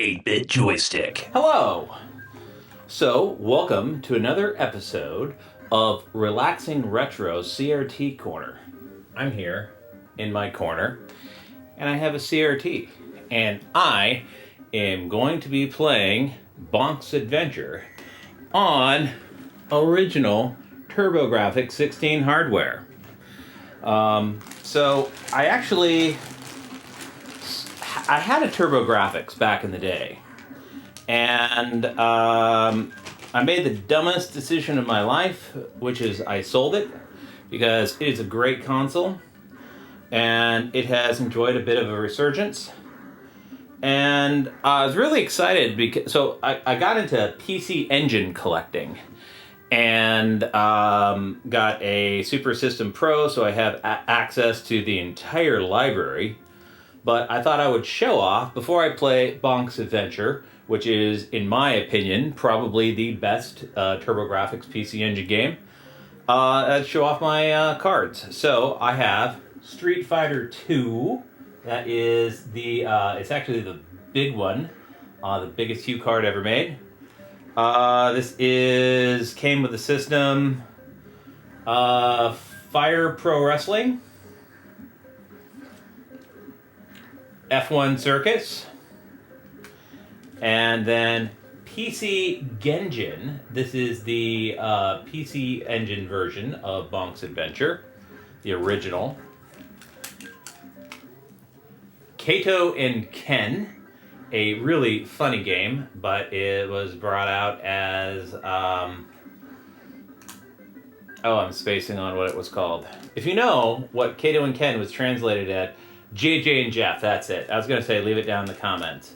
8-bit joystick. Hello! So, welcome to another episode of Relaxing Retro CRT Corner. I'm here in my corner, and I have a CRT, and I am going to be playing BONK'S Adventure on original TurboGrafx 16 hardware. So, I had a TurboGrafx back in the day, and I made the dumbest decision of my life, which is I sold it because it is a great console, and it has enjoyed a bit of a resurgence. And I was really excited because I got into PC Engine collecting, and got a Super System Pro, so I have access to the entire library. But I thought I would show off, before I play BONK'S Adventure, which is, in my opinion, probably the best TurboGrafx PC Engine game, I'd show off my cards. So I have Street Fighter 2. That is it's actually the big one, the biggest Hue card ever made. Came with the system, Fire Pro Wrestling, F1 Circus, and then PC Genjin. This is the PC Engine version of BONK'S Adventure, the original. Kato and Ken, a really funny game, but it was brought out as I'm spacing on what it was called. If you know what Kato and Ken was translated at, JJ and Jeff, that's it. I was going to say leave it down in the comments.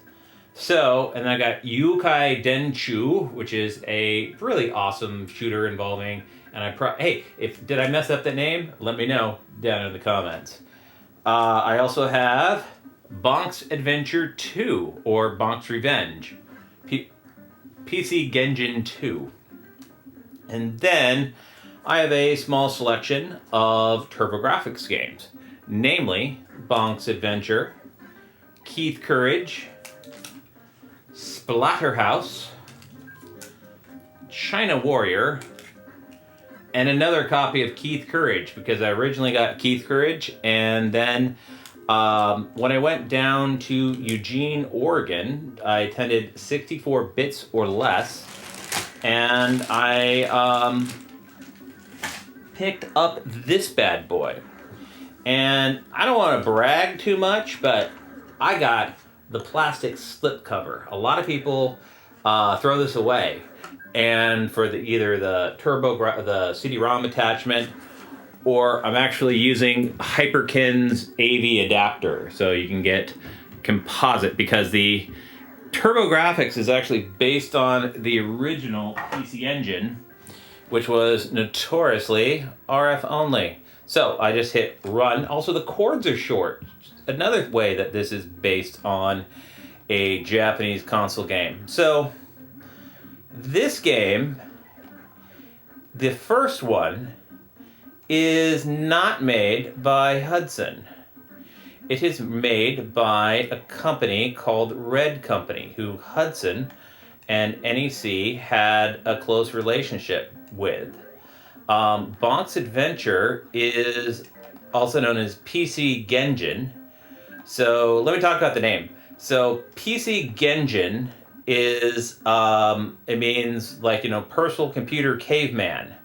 So, and then I got Yukai Denchu, which is a really awesome shooter involving, and did I mess up the name? Let me know down in the comments. I also have BONK'S Adventure 2, or BONK'S Revenge, PC Genjin 2. And then I have a small selection of TurboGrafx games, namely BONK'S Adventure, Keith Courage, Splatterhouse, China Warrior, and another copy of Keith Courage, because I originally got Keith Courage, and then when I went down to Eugene, Oregon, I attended 64 Bits or Less, and I picked up this bad boy. And I don't want to brag too much, but I got the plastic slipcover. A lot of people throw this away, and for either the CD-ROM attachment, or I'm actually using Hyperkin's AV adapter, so you can get composite, because the TurboGrafx is actually based on the original PC Engine, which was notoriously RF only. So I just hit run. Also, the cords are short. Another way that this is based on a Japanese console game. So this game, the first one, is not made by Hudson. It is made by a company called Red Company, who Hudson and NEC had a close relationship with. BONK'S Adventure is also known as PC Genjin. So let me talk about the name. So PC Genjin is, it means personal computer caveman.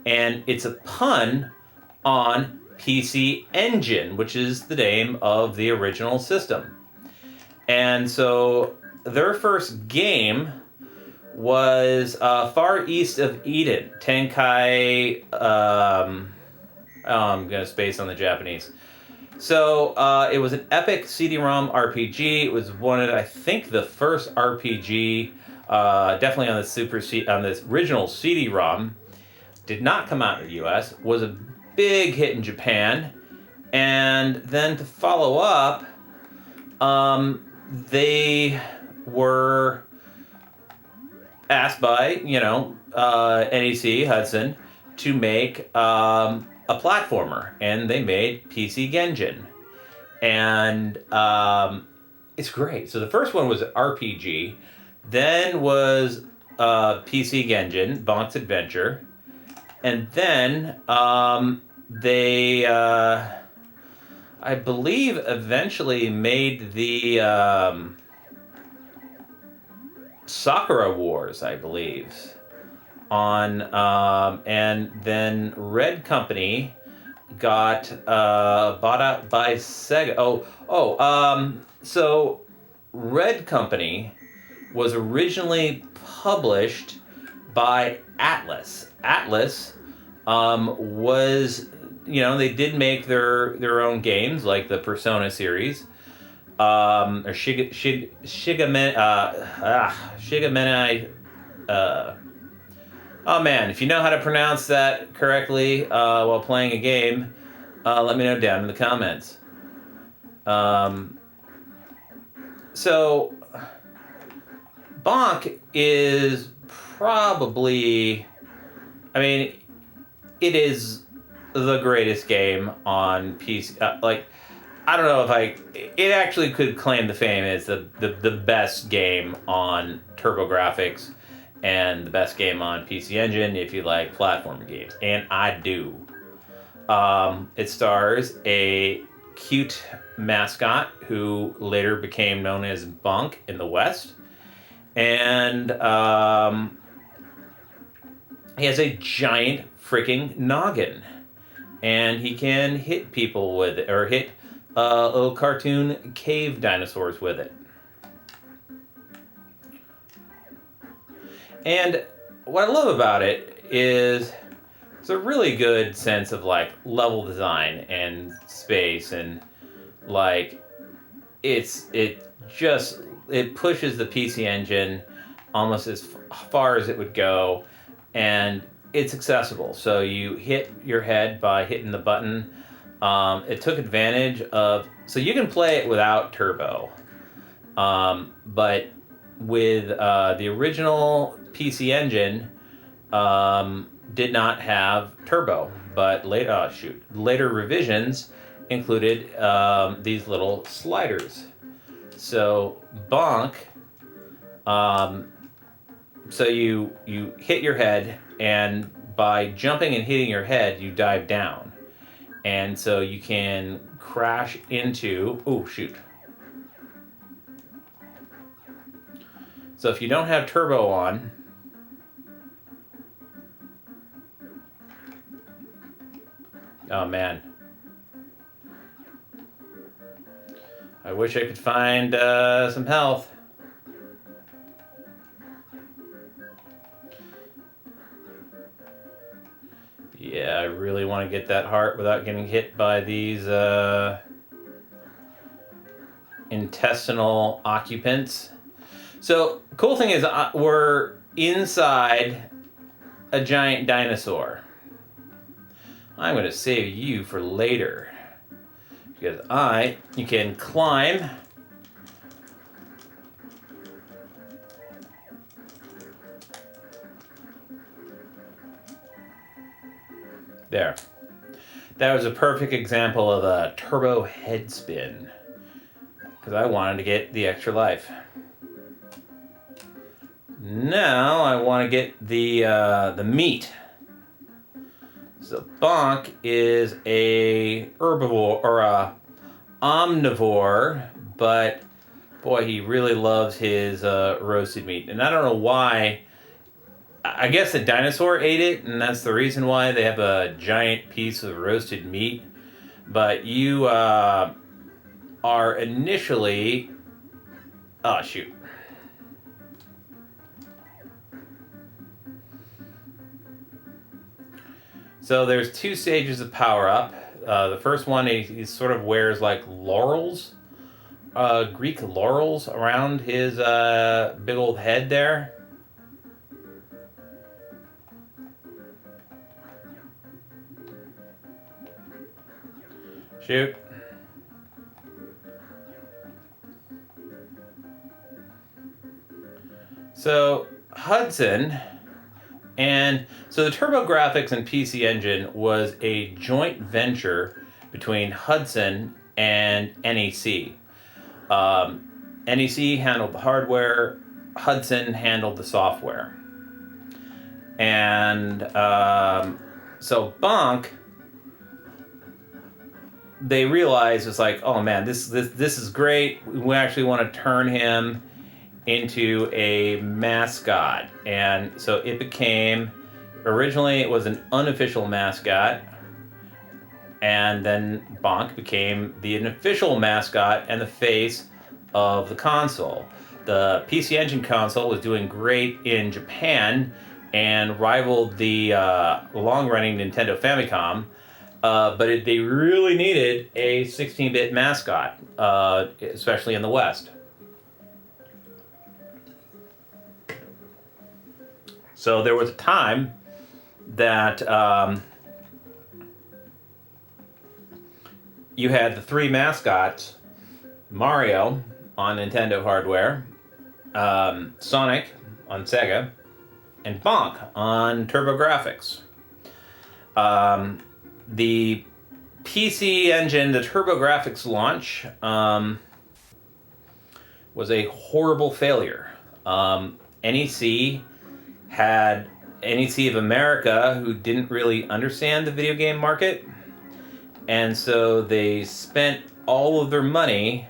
And it's a pun on PC Engine, which is the name of the original system. And so their first game was Far East of Eden, Tenkai, I'm going to space on the Japanese. So it was an epic CD-ROM RPG. It was I think the first RPG, definitely on this original CD-ROM. Did not come out in the US, was a big hit in Japan, and then to follow up, they were asked by, NEC, Hudson, to make a platformer, and they made PC Genjin. And it's great. So the first one was RPG, then was PC Engine, BONK'S Adventure, and then they, I believe, eventually made the Sakura Wars, I believe, on, and then Red Company got bought out by Sega. So Red Company was originally published by Atlas. Atlas was, they did make their own games, like the Persona series, or Shigamene. Oh man, if you know how to pronounce that correctly while playing a game, let me know down in the comments. So, Bonk is probably, it is the greatest game on PC. I don't know if it actually could claim the fame as the best game on TurboGrafx and the best game on PC Engine if you like platform games. And I do. It stars a cute mascot who later became known as Bonk in the West. And he has a giant freaking noggin. And he can hit people with it, or hit little cartoon cave dinosaurs with it. And what I love about it is it's a really good sense of level design and space, and it pushes the PC Engine almost as far as it would go, and it's accessible. So you hit your head by hitting the button. It took advantage of, so you can play it without turbo, but with the original PC Engine did not have turbo, but later revisions included these little sliders. So Bonk, so you hit your head, and by jumping and hitting your head, you dive down. And so you can crash into, So if you don't have turbo on, oh man, I wish I could find some health. Yeah, I really want to get that heart without getting hit by these intestinal occupants. So, cool thing is we're inside a giant dinosaur. I'm going to save you for later, because you can climb there. That was a perfect example of a turbo head spin, because I wanted to get the extra life. Now I want to get the meat. So Bonk is a herbivore, or a omnivore, but boy, he really loves his roasted meat. And I don't know why. I guess the dinosaur ate it, and that's the reason why they have a giant piece of roasted meat. But you are initially... Oh, shoot. So there's two stages of power-up. The first one, he sort of wears laurels, Greek laurels around his big old head there. Shoot. So Hudson, and so the TurboGrafx and PC Engine was a joint venture between Hudson and NEC. NEC handled the hardware, Hudson handled the software. And so Bonk, they realized it's like, oh man, this is great. We actually want to turn him into a mascot. And so it became, originally it was an unofficial mascot, and then Bonk became the unofficial mascot and the face of the console. The PC Engine console was doing great in Japan and rivaled the long-running Nintendo Famicom, but they really needed a 16-bit mascot, especially in the West. So there was a time that you had the three mascots: Mario on Nintendo hardware, Sonic on Sega, and Bonk on TurboGrafx. The PC Engine, the TurboGrafx launch, was a horrible failure. NEC had NEC of America, who didn't really understand the video game market, and so they spent all of their money.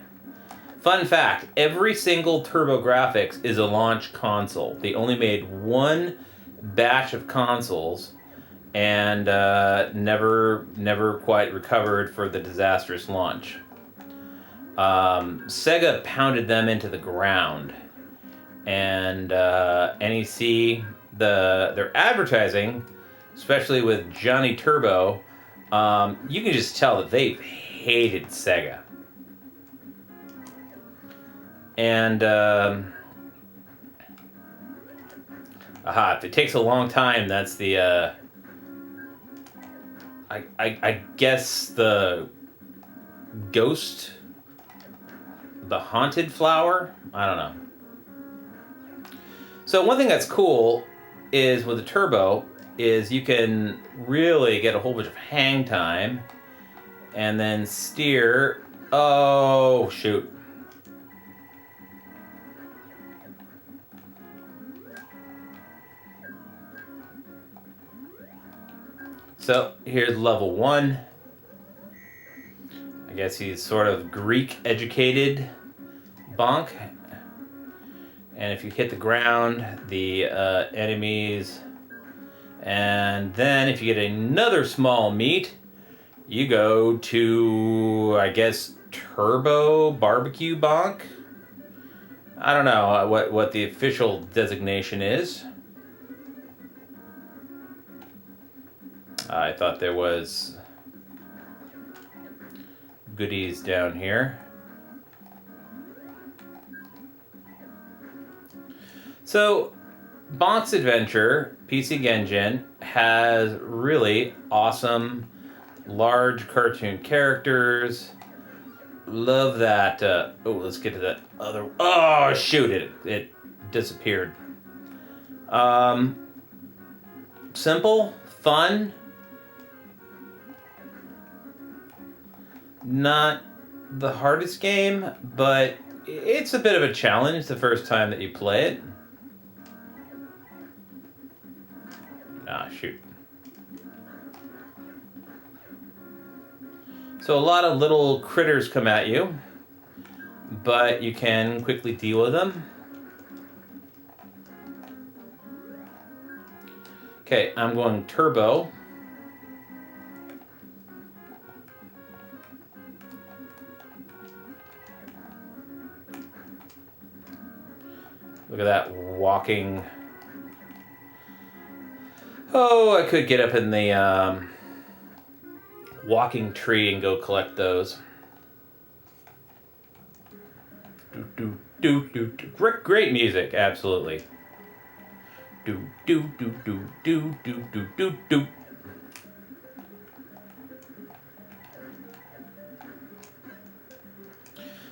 Fun fact, every single TurboGrafx is a launch console. They only made one batch of consoles and never quite recovered for the disastrous launch. Sega pounded them into the ground, and NEC, their advertising, especially with Johnny Turbo, you can just tell that they hated Sega. And if it takes a long time, that's the I guess the ghost, the haunted flower? I don't know. So one thing that's cool is with the Turbo is you can really get a whole bunch of hang time and then steer. Oh, shoot. So here's level 1. I guess he's sort of Greek-educated Bonk. And if you hit the ground, the enemies... And then if you get another small meat, you go to, I guess, Turbo Barbecue Bonk? I don't know what the official designation is. I thought there was goodies down here. So, Bonk's Adventure, PC Engine, has really awesome, large cartoon characters. Love that. Let's get to that other. Oh, shoot! It disappeared. Simple, fun. Not the hardest game, but it's a bit of a challenge the first time that you play it. Ah, shoot. So a lot of little critters come at you, but you can quickly deal with them. Okay, I'm going Turbo. Look at that walking. Oh, I could get up in the walking tree and go collect those. Great music, absolutely.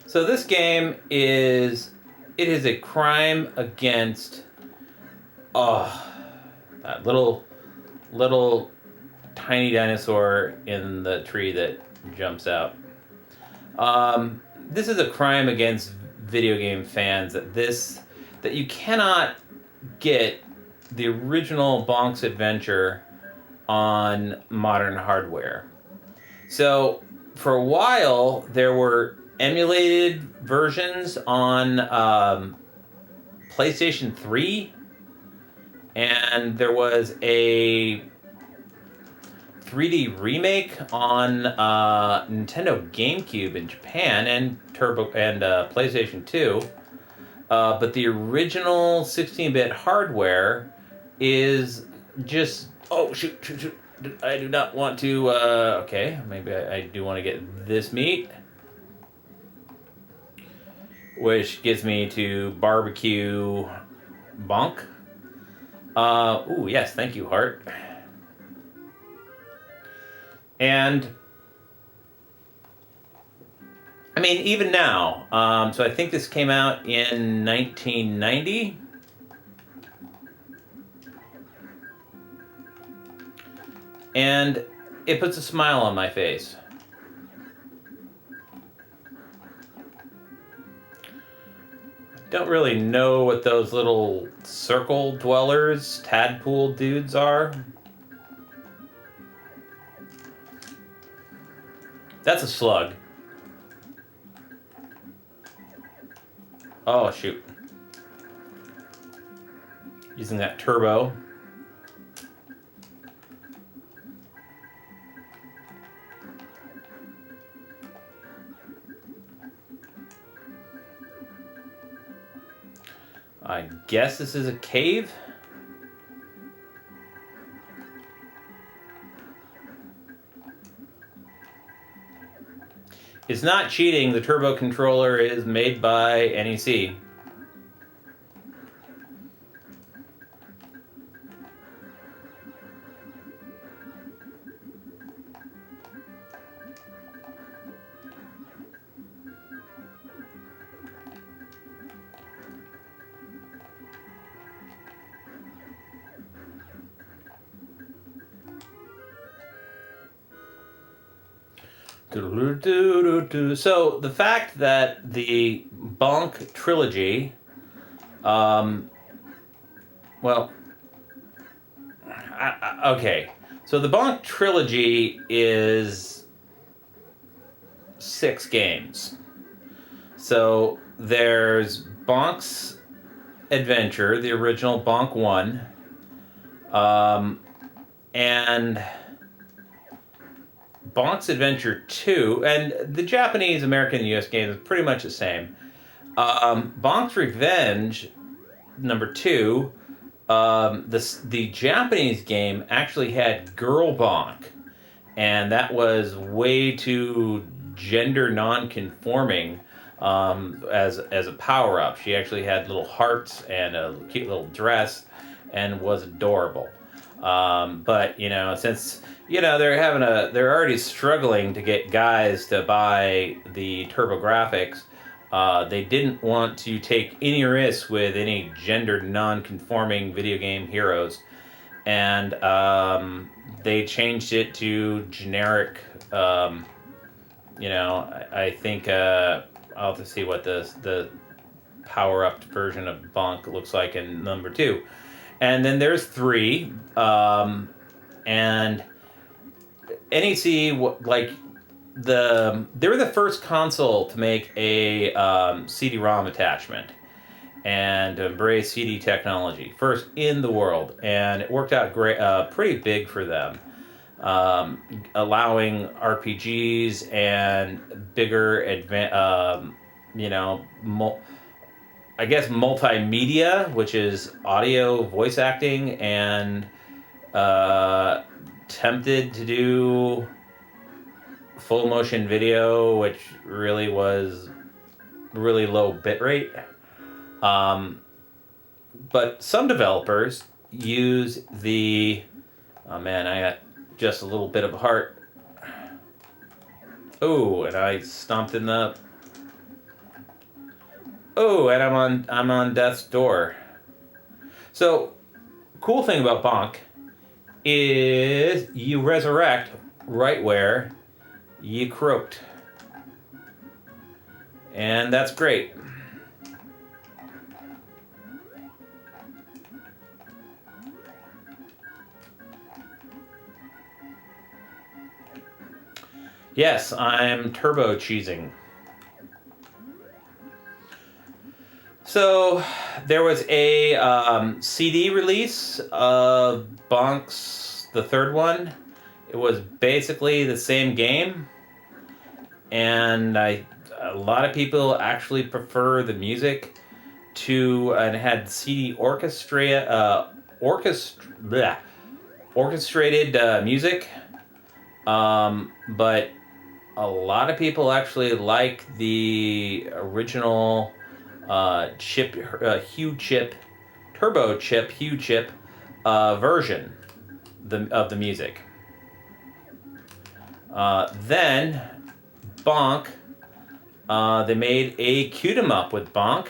So this game is a crime against that little tiny dinosaur in the tree that jumps out. This is a crime against video game fans that you cannot get the original BONK'S adventure on modern hardware. So for a while there were emulated versions on PlayStation 3, and there was a 3D remake on Nintendo GameCube in Japan and PlayStation 2. But the original 16-bit hardware is just... Oh, shoot. I do not want to... okay, maybe I do want to get this meat. Which gets me to barbecue bonk. Ooh, yes, thank you, Hart. And... I mean, even now, so I think this came out in 1990. And it puts a smile on my face. Don't really know what those little circle dwellers, tadpole dudes are. That's a slug. Oh, shoot. Using that turbo. I guess this is a cave. It's not cheating. The turbo controller is made by NEC. So the fact that the BONK trilogy, okay, so the BONK trilogy is 6 games. So there's BONK'S Adventure, the original BONK 1, and BONK'S Adventure 2, and the Japanese, American, and US games are pretty much the same. BONK'S Revenge, number 2, the Japanese game actually had Girl BONK, and that was way too gender non-conforming as a power-up. She actually had little hearts and a cute little dress and was adorable. But, you know, since... You know, they're already struggling to get guys to buy the TurboGrafx. They didn't want to take any risk with any gender non-conforming video game heroes. And they changed it to generic, you know, I think, I'll have to see what the power-up version of BONK looks like in number 2. And then there's 3, and... NEC, like, they were the first console to make a CD-ROM attachment and to embrace CD technology, first in the world, and it worked out great, pretty big for them, allowing RPGs and bigger, you know, I guess multimedia, which is audio, voice acting, and tempted to do full motion video, which really was really low bitrate. But some developers use the... Oh man, I got just a little bit of heart. Oh, and I stomped in the... Oh, and I'm on death's door. So, cool thing about BONK is you resurrect right where you croaked. And that's great. Yes, I'm turbo cheesing. So there was a CD release of BONK'S, the third one. It was basically the same game, and a lot of people actually prefer the music to, and it had CD orchestrated music, but a lot of people actually like the original Hue chip, turbo chip, Hue chip version of the music. Then Bonk, they made a cute 'em up with Bonk,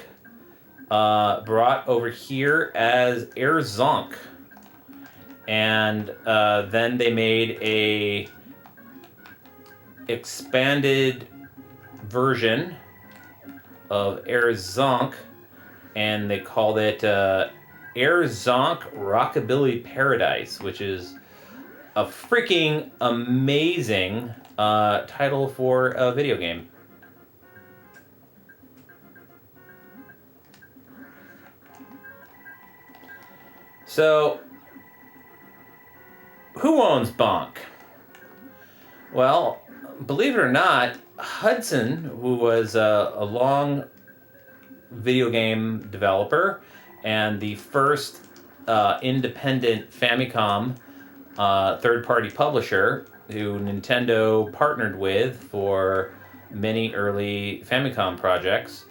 brought over here as Air Zonk. And then they made a expanded version of Air Zonk, and they called it Air Zonk Rockabilly Paradise, which is a freaking amazing title for a video game. So, who owns Bonk? Well, believe it or not, Hudson, who was a long video game developer and the first independent Famicom third-party publisher who Nintendo partnered with for many early Famicom projects,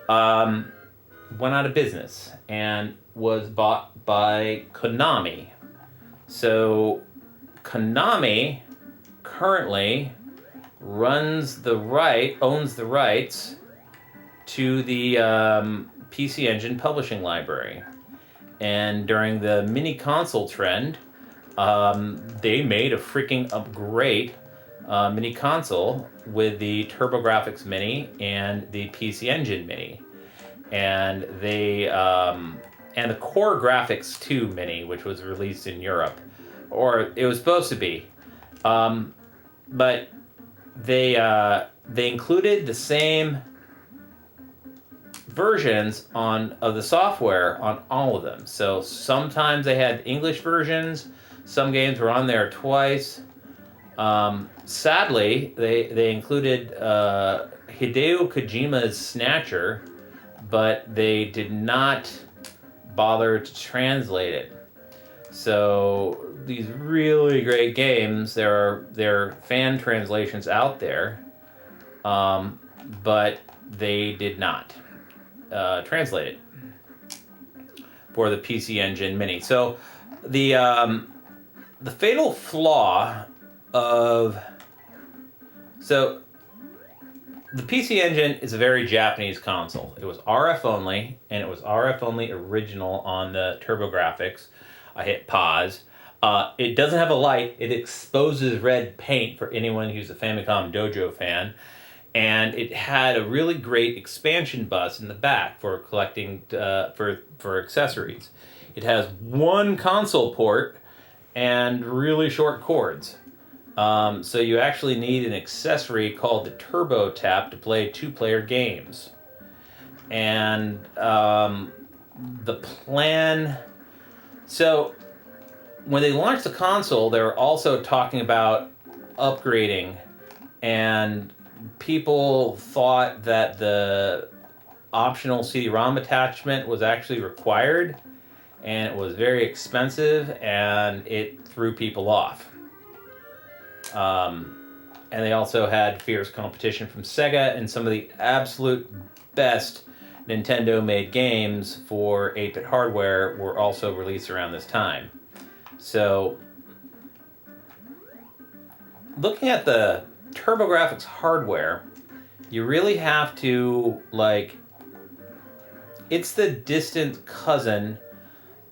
went out of business and was bought by Konami. So Konami currently owns the rights to the PC Engine publishing library. And during the mini console trend, they made a freaking great mini console with the TurboGrafx Mini and the PC Engine Mini. And and the Core Graphics 2 Mini, which was released in Europe, or it was supposed to be. But they included the same versions of the software on all of them. So sometimes they had English versions, some games were on there twice. Sadly, they included Hideo Kojima's Snatcher, but they did not bother to translate it. So these really great games, there are fan translations out there, but they did not translate it for the PC Engine Mini. So the fatal flaw of the PC Engine is a very Japanese console. It was RF only, and it was RF only original on the TurboGrafx. I hit pause. It doesn't have a light. It exposes red paint for anyone who's a Famicom Dojo fan. And it had a really great expansion bus in the back for collecting for accessories. It has one console port and really short cords. So you actually need an accessory called the Turbo Tap to play two-player games. And the plan... So when they launched the console, they were also talking about upgrading, and people thought that the optional CD-ROM attachment was actually required, and it was very expensive, and it threw people off. And they also had fierce competition from Sega, and some of the absolute best Nintendo-made games for 8-bit hardware were also released around this time. So, looking at the TurboGrafx hardware, you really have to, it's the distant cousin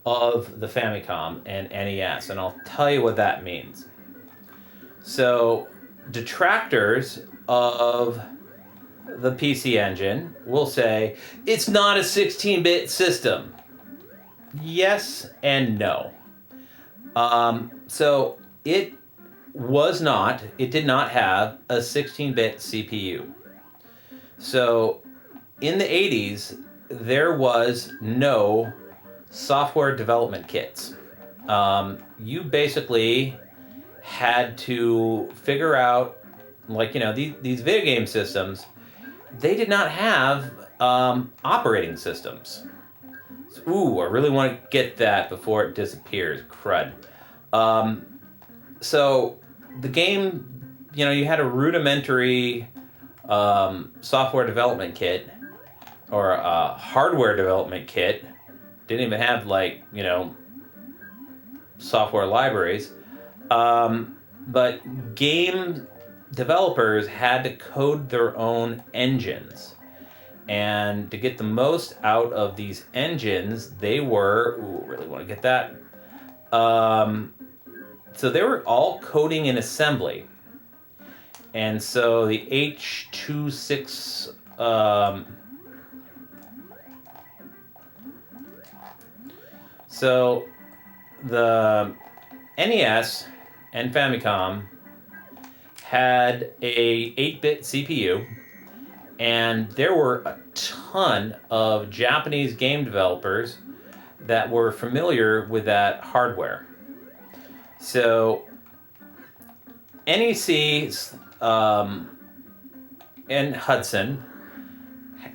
of the Famicom and NES, and I'll tell you what that means. So, detractors of the PC Engine will say, it's not a 16-bit system. Yes and no. So, it it did not have a 16-bit CPU. So in the 80s, there was no software development kits. You basically had to figure out, like, these video game systems, they did not have operating systems. So, ooh, I really want to get that before it disappears. Crud. So the game, you had a rudimentary software development kit or a hardware development kit. Didn't even have, like, software libraries. But game developers had to code their own engines. And to get the most out of these engines, they were, really want to get that. So they were all coding in assembly. And so the H26, so the NES and Famicom had a 8-bit CPU, and there were a ton of Japanese game developers that were familiar with that hardware. So NEC and Hudson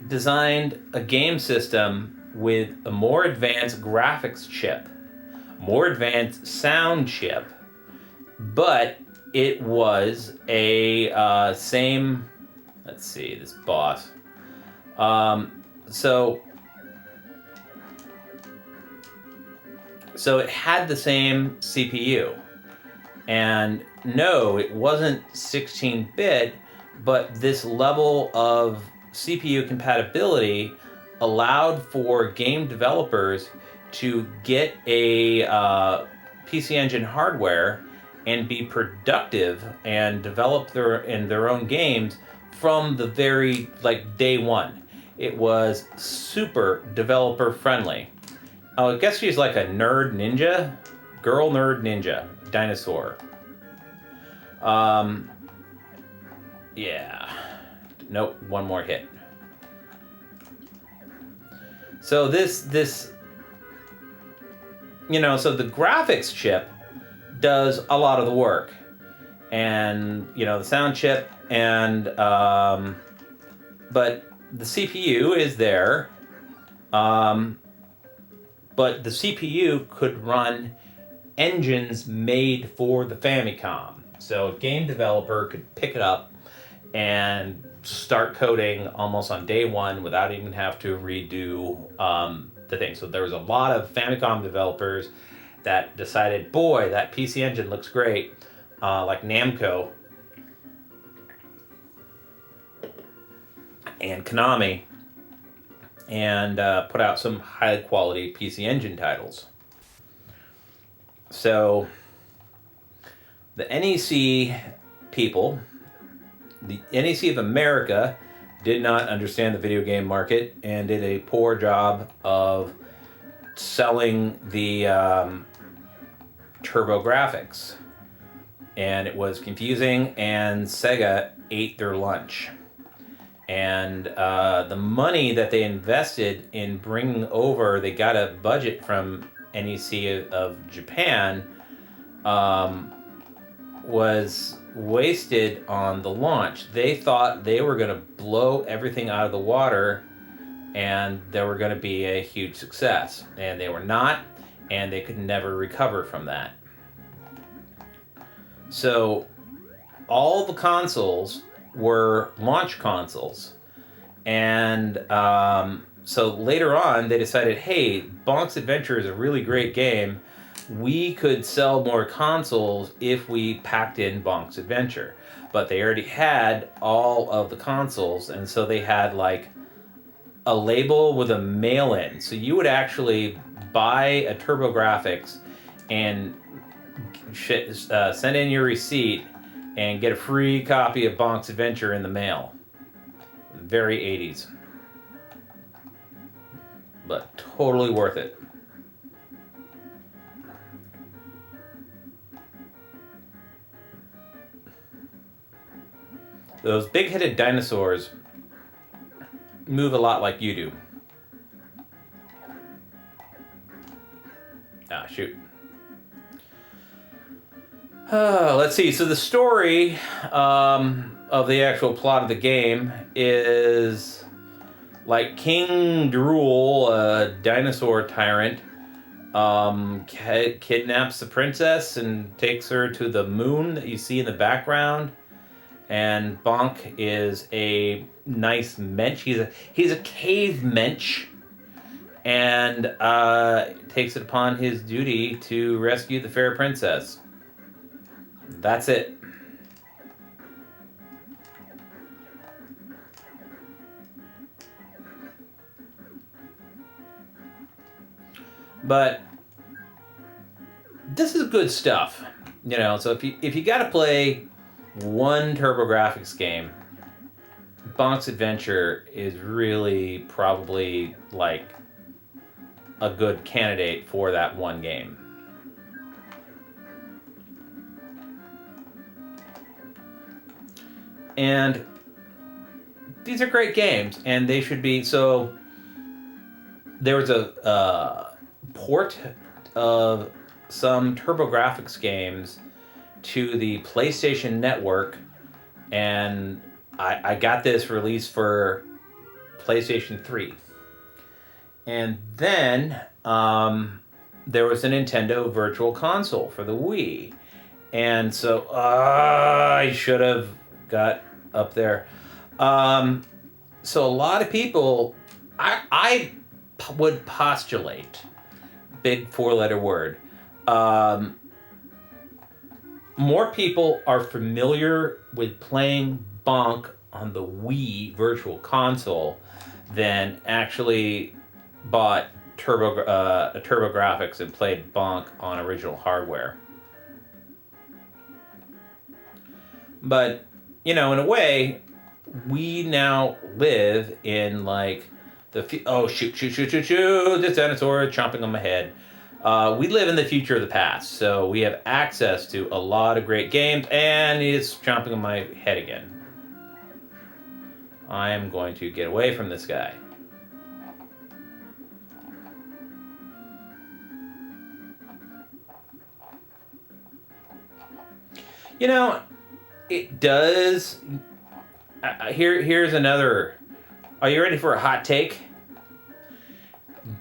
designed a game system with a more advanced graphics chip, more advanced sound chip, but it was a same, let's see, this boss. So it had the same CPU. And no, it wasn't 16-bit, but this level of CPU compatibility allowed for game developers to get a PC Engine hardware and be productive and develop their own games from the very, like, day one. It was super developer friendly. Oh, I guess she's like a nerd ninja, girl nerd ninja, dinosaur. Yeah. Nope, one more hit. So this, so the graphics chip does a lot of the work, and the sound chip, and but the CPU is there, but the CPU could run engines made for the Famicom, so a game developer could pick it up and start coding almost on day one without even have to redo the thing. So there was a lot of Famicom developers that decided, boy, that PC Engine looks great, like Namco and Konami, and put out some high quality PC Engine titles. So the NEC people, the NEC of America, did not understand the video game market and did a poor job of selling the TurboGrafx. And it was confusing, and Sega ate their lunch. And the money that they invested in bringing over, they got a budget from NEC of Japan, was wasted on the launch. They thought they were going to blow everything out of the water and they were going to be a huge success. And they were not, and they could never recover from that. So all the consoles were launch consoles. And so later on, they decided, hey, BONK'S Adventure is a really great game. We could sell more consoles if we packed in BONK'S Adventure. But they already had all of the consoles, and so they had like a label with a mail-in. So you would actually buy a TurboGrafx and send in your receipt and get a free copy of BONK'S Adventure in the mail. Very 80s. But totally worth it. Those big-headed dinosaurs move a lot like you do. Ah, shoot. Let's see. So the story of the actual plot of the game is like King Drool, a dinosaur tyrant, kidnaps the princess and takes her to the moon that you see in the background. And Bonk is a nice mensch. He's a cave mensch, and takes it upon his duty to rescue the fair princess. That's it. But this is good stuff, you know. So if you got to play one TurboGrafx game, Bonk's Adventure is really probably like a good candidate for that one game. And these are great games, and they should be. So there was a port of some TurboGrafx games to the PlayStation Network, and I got this released for PlayStation 3. And then there was a Nintendo Virtual Console for the Wii. And so I should have got up there. So a lot of people, I would postulate, big four-letter word, more people are familiar with playing Bonk on the Wii Virtual Console than actually bought TurboGrafx and played Bonk on original hardware. But, you know, in a way, we now live in like oh, shoot, this dinosaur is chomping on my head. We live in the future of the past, so we have access to a lot of great games, and it's chomping on my head again. I am going to get away from this guy. You know, it does. Here's another. Are you ready for a hot take?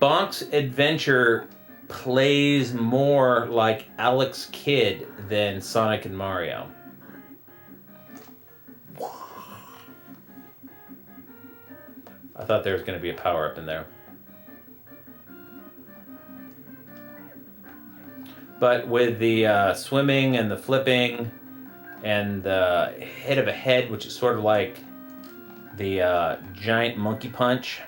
Bonk's Adventure plays more like Alex Kidd than Sonic and Mario. I thought there was going to be a power-up in there. But with the swimming and the flipping and the hit of a head, which is sort of like the giant monkey punch.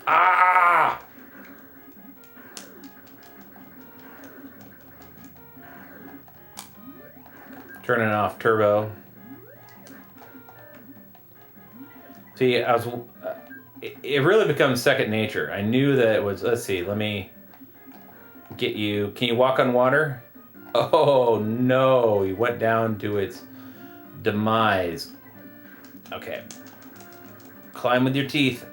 Ah! Turning off turbo. See, it really becomes second nature. I knew that it was. Let's see. Let me get you. Can you walk on water? Oh no! You went down to its demise. Okay. Climb with your teeth.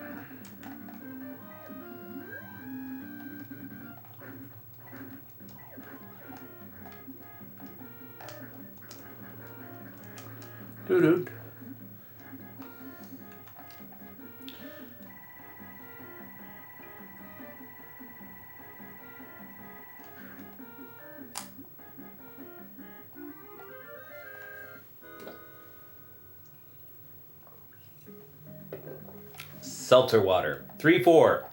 Doo-doo. Seltzer water. 3-4.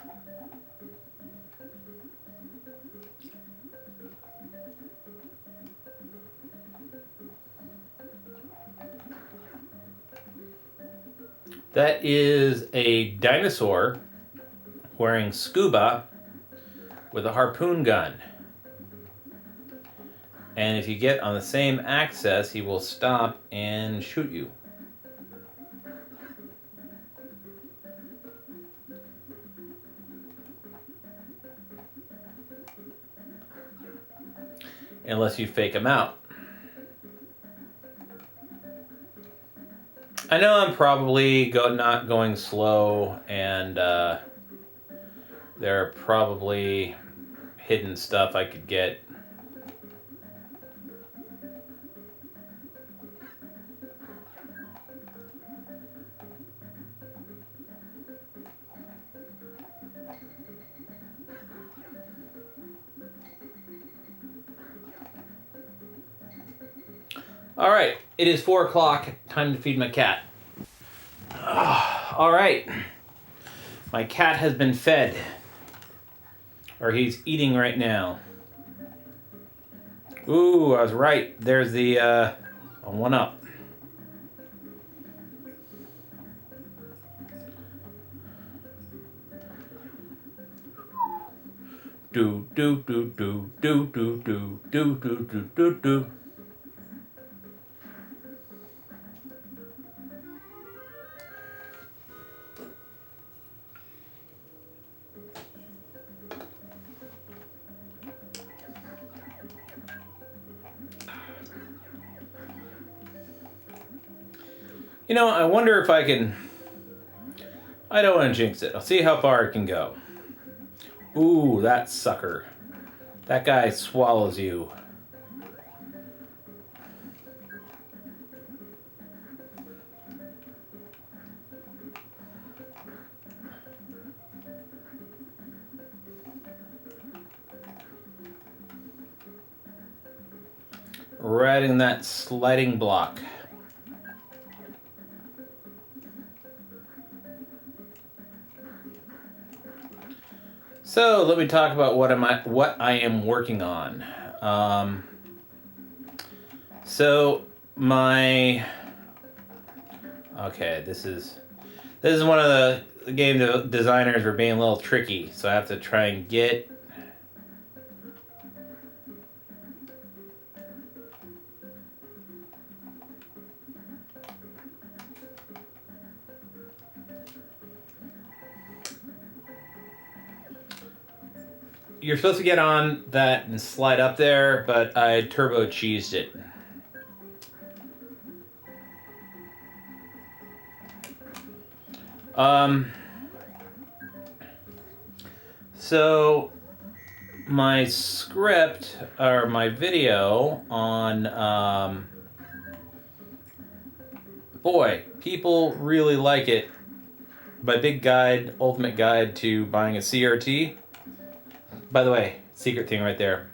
That is a dinosaur wearing scuba with a harpoon gun. And if you get on the same axis, he will stop and shoot you. unless you fake them out. I know I'm probably not going slow, and there are probably hidden stuff I could get. All right, it is 4 o'clock. Time to feed my cat. All right, my cat has been fed, or he's eating right now. Ooh, I was right. There's the one up. Do do do do do do do do do do do do. You know, I wonder if I can... I don't want to jinx it. I'll see how far it can go. Ooh, that sucker. That guy swallows you. Right in that sliding block. So let me talk about what I am working on. This is one of the game designers were being a little tricky, so I have to try and get. You're supposed to get on that and slide up there, but I turbo cheesed it. So my script or my video on boy, people really like it. My big guide, ultimate guide to buying a CRT. By the way, secret thing right there.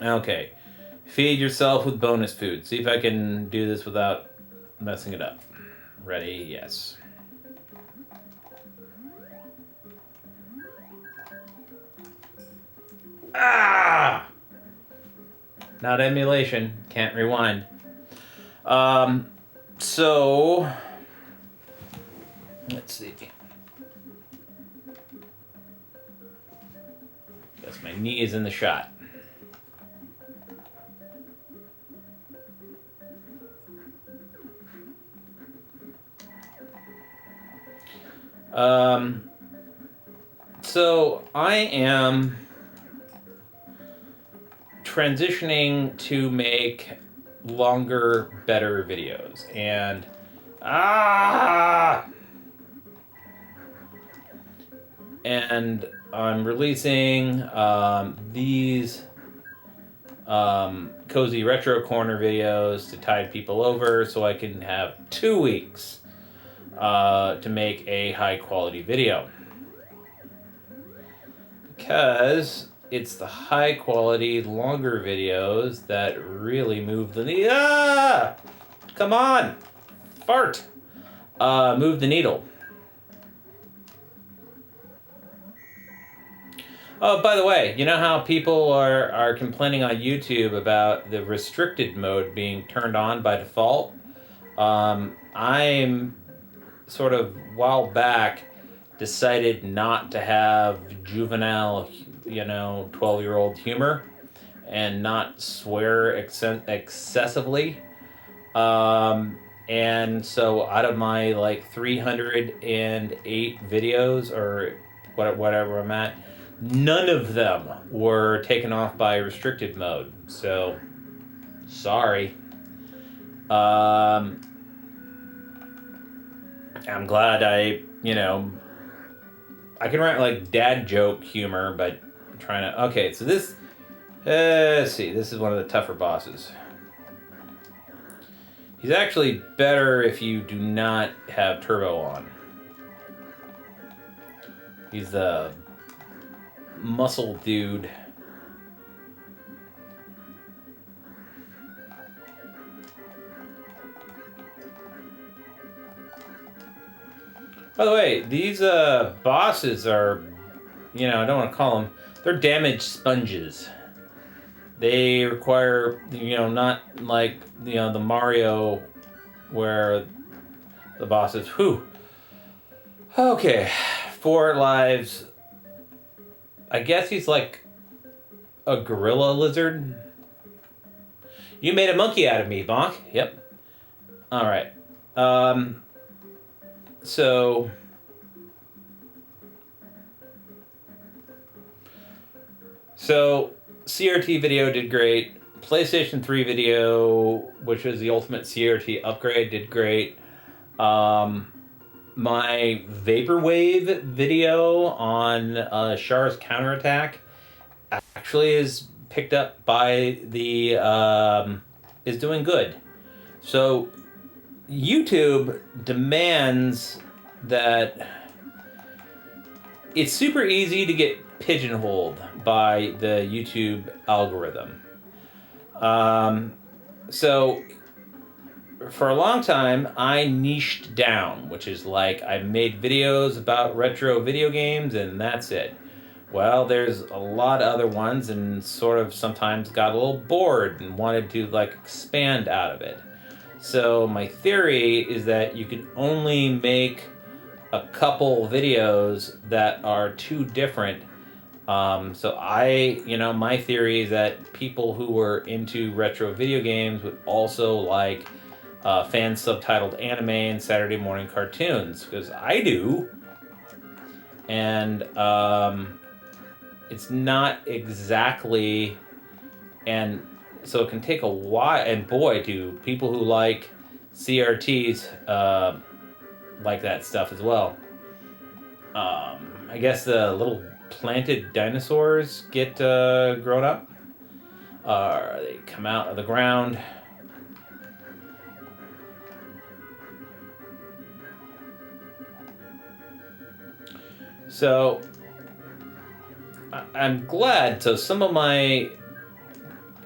Okay. Feed yourself with bonus food. See if I can do this without messing it up. Ready? Yes. Ah! Not emulation. Can't rewind. So... let's see. Guess my knee is in the shot. So I am transitioning to make longer, better videos, and and I'm releasing these Cozy Retro Corner videos to tide people over so I can have 2 weeks to make a high quality video. Because it's the high quality, longer videos that really move the needle. Ah! Come on! Fart! Move the needle. Oh, by the way, you know how people are complaining on YouTube about the restricted mode being turned on by default? I'm sort of, while back, decided not to have juvenile, 12-year-old humor and not swear excessively. And so out of my 308 videos or whatever I'm at, none of them were taken off by restricted mode. So, sorry. I'm glad I can write like dad joke humor, but I'm trying to. Okay, so this. Let's see. This is one of the tougher bosses. He's actually better if you do not have turbo on. He's the muscle dude. By the way, these bosses are, I don't want to call them, they're damage sponges. They require, not like, the Mario where the boss is, whew. Okay, 4 lives. I guess he's like a gorilla lizard. You made a monkey out of me, Bonk. Yep. All right. So CRT video did great. PlayStation 3 video, which was the ultimate CRT upgrade, did great. My Vaporwave video on Char's counterattack actually is picked up by the is doing good. So YouTube demands that it's super easy to get pigeonholed by the YouTube algorithm. So for a long time, I niched down, which is like I made videos about retro video games and that's it. Well, there's a lot of other ones and sort of sometimes got a little bored and wanted to like expand out of it. So my theory is that you can only make a couple videos that are too different. So my theory is that people who were into retro video games would also like fan subtitled anime and Saturday morning cartoons, because I do. And it's not exactly, and so it can take a while, and boy, do people who like CRTs like that stuff as well. I guess the little planted dinosaurs get grown up. They come out of the ground. So I'm glad. So some of my,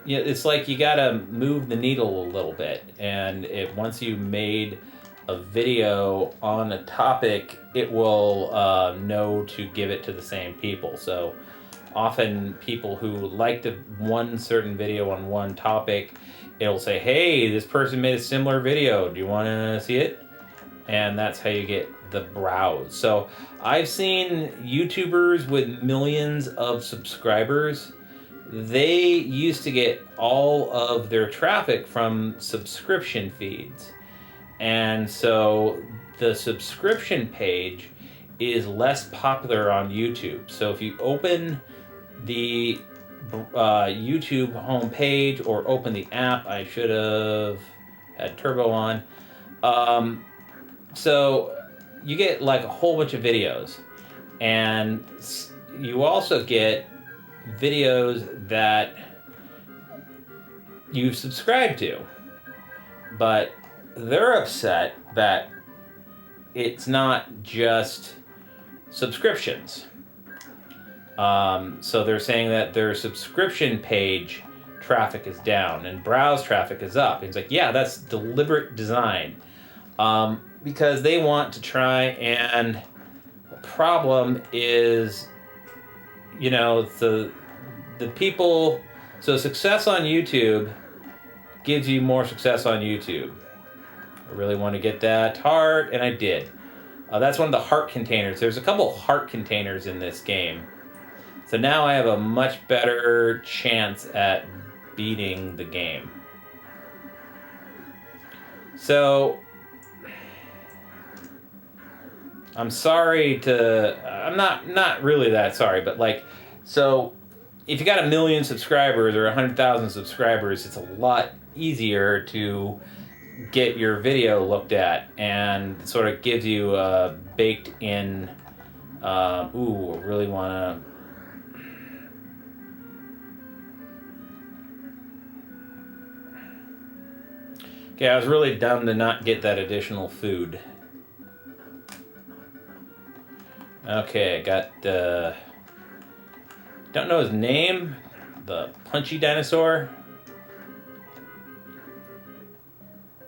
it's like you gotta move the needle a little bit, and once you made a video on a topic, it will know to give it to the same people. So often people who like one certain video on one topic, it'll say, hey, this person made a similar video. Do you want to see it? And that's how you get the browse. So I've seen YouTubers with millions of subscribers. They used to get all of their traffic from subscription feeds. And so the subscription page is less popular on YouTube. So if you open the YouTube homepage or open the app, I should have had turbo on. So you get like a whole bunch of videos, and you also get videos that you subscribe to, but they're upset that it's not just subscriptions. So they're saying that their subscription page traffic is down and browse traffic is up. It's like, yeah, that's deliberate design. Because they want to try, and the problem is, the people, so success on YouTube gives you more success on YouTube. I really want to get that heart, and I did. That's one of the heart containers. There's a couple heart containers in this game. So now I have a much better chance at beating the game. So I'm sorry I'm not really that sorry, but like So if you got 1 million subscribers or 100,000 subscribers, it's a lot easier to get your video looked at, and sort of gives you a baked in, really want to, okay, I was really dumb to not get that additional food. Okay, I got, don't know his name, the punchy dinosaur.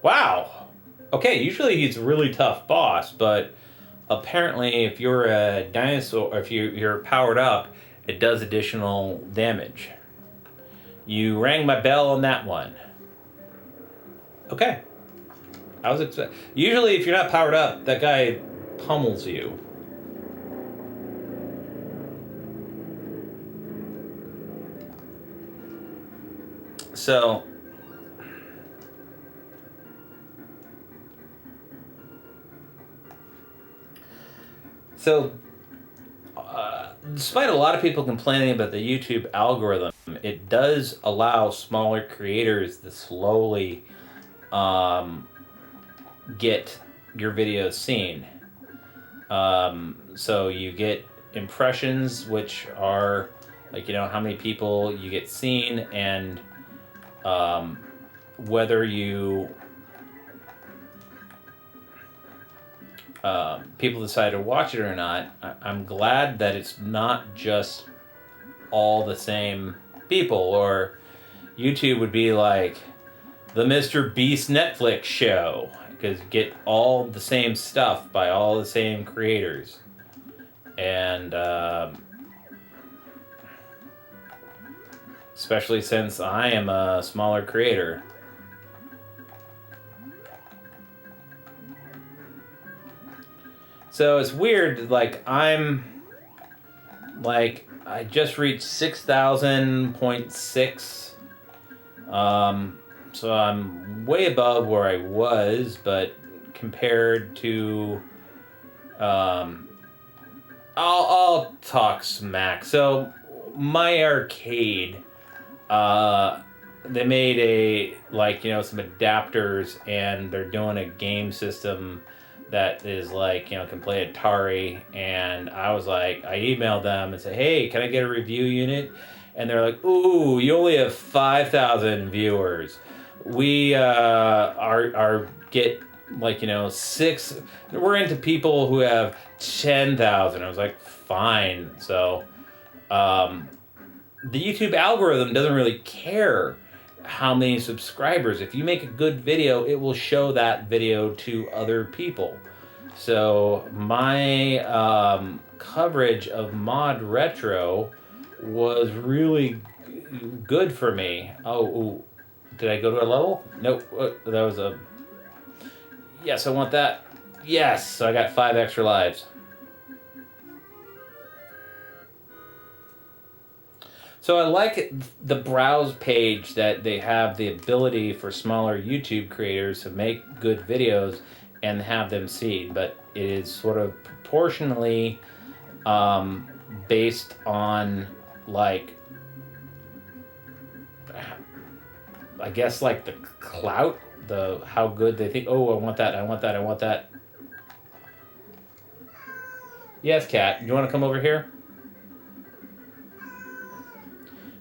Wow. Okay, usually he's a really tough boss, but apparently if you're a dinosaur, or if you're powered up, it does additional damage. You rang my bell on that one. Okay. I was usually if you're not powered up, that guy pummels you. So despite a lot of people complaining about the YouTube algorithm, it does allow smaller creators to slowly get your videos seen. So you get impressions, which are like, how many people you get seen, and whether you people decide to watch it or not. I'm glad that it's not just all the same people, or YouTube would be like the Mr. Beast Netflix show, because you get all the same stuff by all the same creators. And especially since I am a smaller creator. So it's weird, like I just reached 6,000.6. So I'm way above where I was, but compared to, I'll talk smack. So my arcade, they made some adapters, and they're doing a game system that is can play Atari. And I was like, I emailed them and said, hey, can I get a review unit? And they're like, ooh, you only have 5,000 viewers. We get 6. We're into people who have 10,000. I was like, fine. So the YouTube algorithm doesn't really care how many subscribers. If you make a good video, it will show that video to other people. So my coverage of Mod Retro was really good for me. Oh, did I go to a level? Nope. That was a... Yes, I want that. Yes, so I got 5 extra lives. So I like the browse page that they have the ability for smaller YouTube creators to make good videos and have them seen, but it is sort of proportionally based on I guess the clout, how good they think. Oh, I want that, I want that, I want that. Yes, Cat, you want to come over here?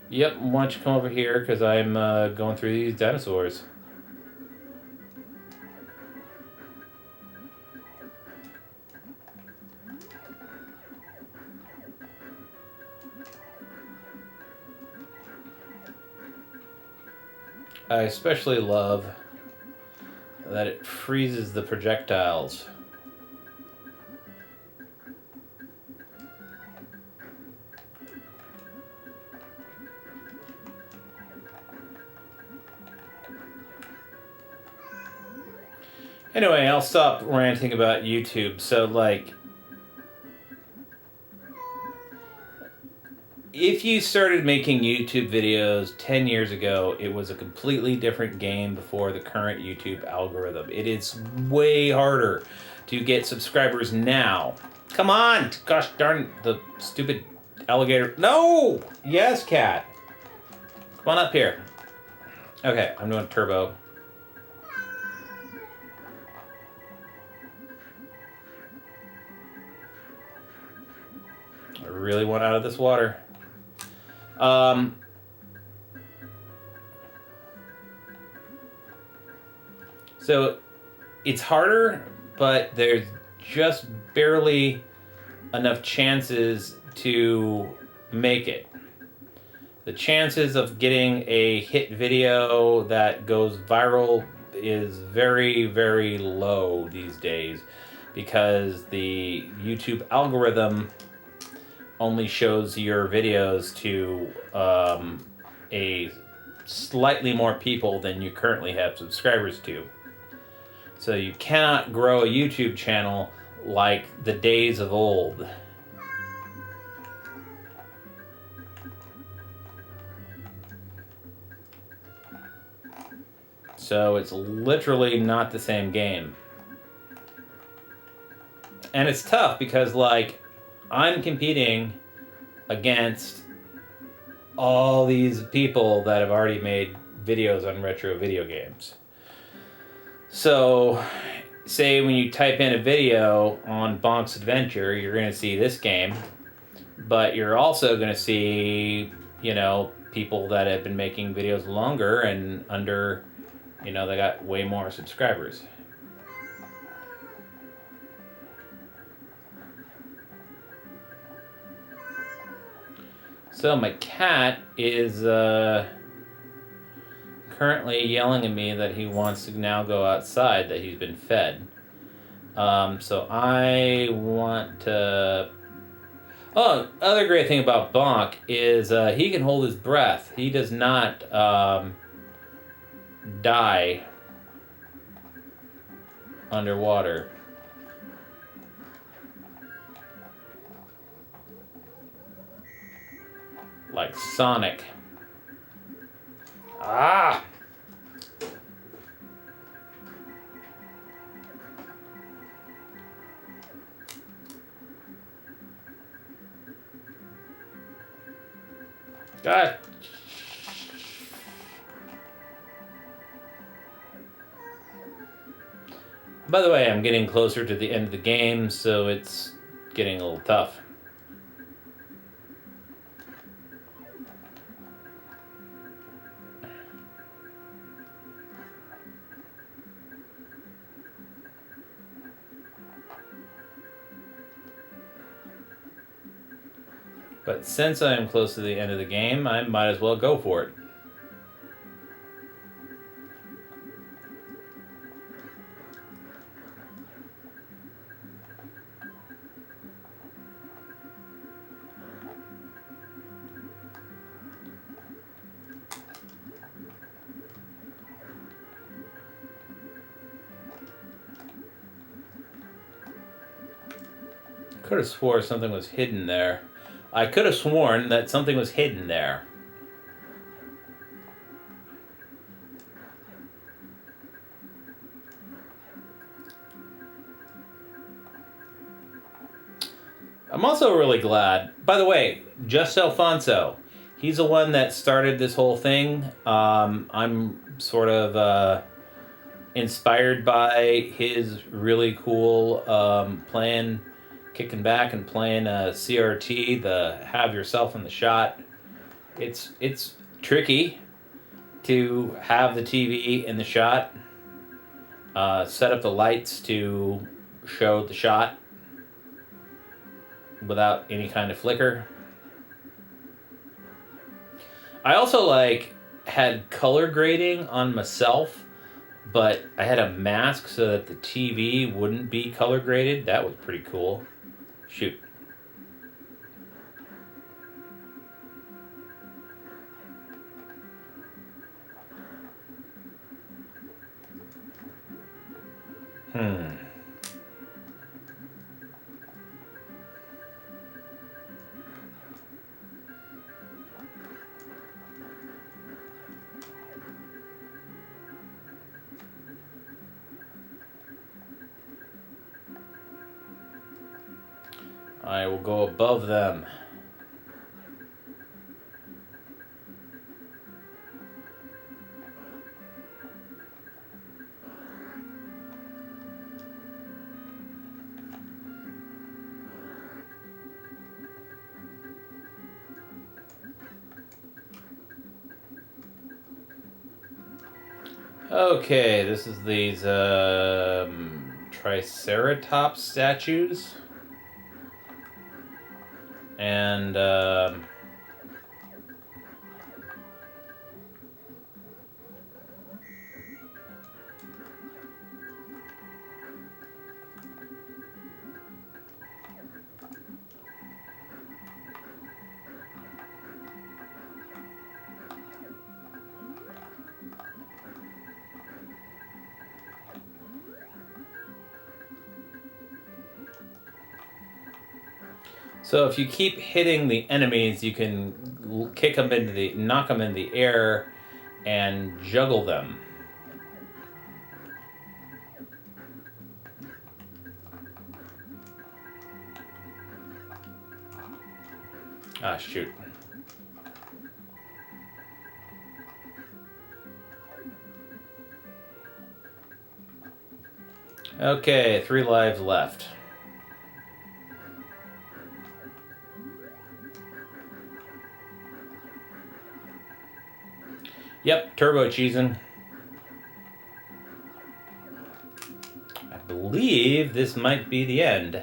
Yep, why don't you come over here, because I'm going through these dinosaurs. I especially love that it freezes the projectiles. Anyway, I'll stop ranting about YouTube. So, if you started making YouTube videos 10 years ago, it was a completely different game before the current YouTube algorithm. It is way harder to get subscribers now. Come on! Gosh darn the stupid Alligator. No! Yes, cat. Come on up here. Okay, I'm doing turbo. I really want out of this water. So it's harder, but there's just barely enough chances to make it. The chances of getting a hit video that goes viral is very, very low these days because the YouTube algorithm only shows your videos to a slightly more people than you currently have subscribers to. So you cannot grow a YouTube channel like the days of old. So it's literally not the same game. And it's tough because, like, I'm competing against all these people that have already made videos on retro video games. So, say when you type in a video on BONK'S Adventure, you're going to see this game, but you're also going to see, you know, people that have been making videos longer and under, you know, they got way more subscribers. So my cat is currently yelling at me that he wants to now go outside, that he's been fed. So I want to... Oh, other great thing about Bonk is he can hold his breath. He does not die underwater. Like Sonic. Ah! God. By the way, I'm getting closer to the end of the game, so it's getting a little tough. But since I am close to the end of the game, I might as well go for it. Could have swore something was hidden there. I could have sworn that something was hidden there. I'm also really glad. By the way, Just Alfonso, he's the one that started this whole thing. I'm sort of inspired by his really cool plan. Kicking back and playing a CRT, the have yourself in the shot. It's tricky to have the TV in the shot. Set up the lights to show the shot without any kind of flicker. I also had color grading on myself, but I had a mask so that the TV wouldn't be color graded. That was pretty cool. Shoot. I will go above them. Okay, this is these Triceratops statues. And so if you keep hitting the enemies, you can knock them in the air and juggle them. Ah, shoot. Okay, 3 lives left. Yep, turbo cheesing. I believe this might be the end.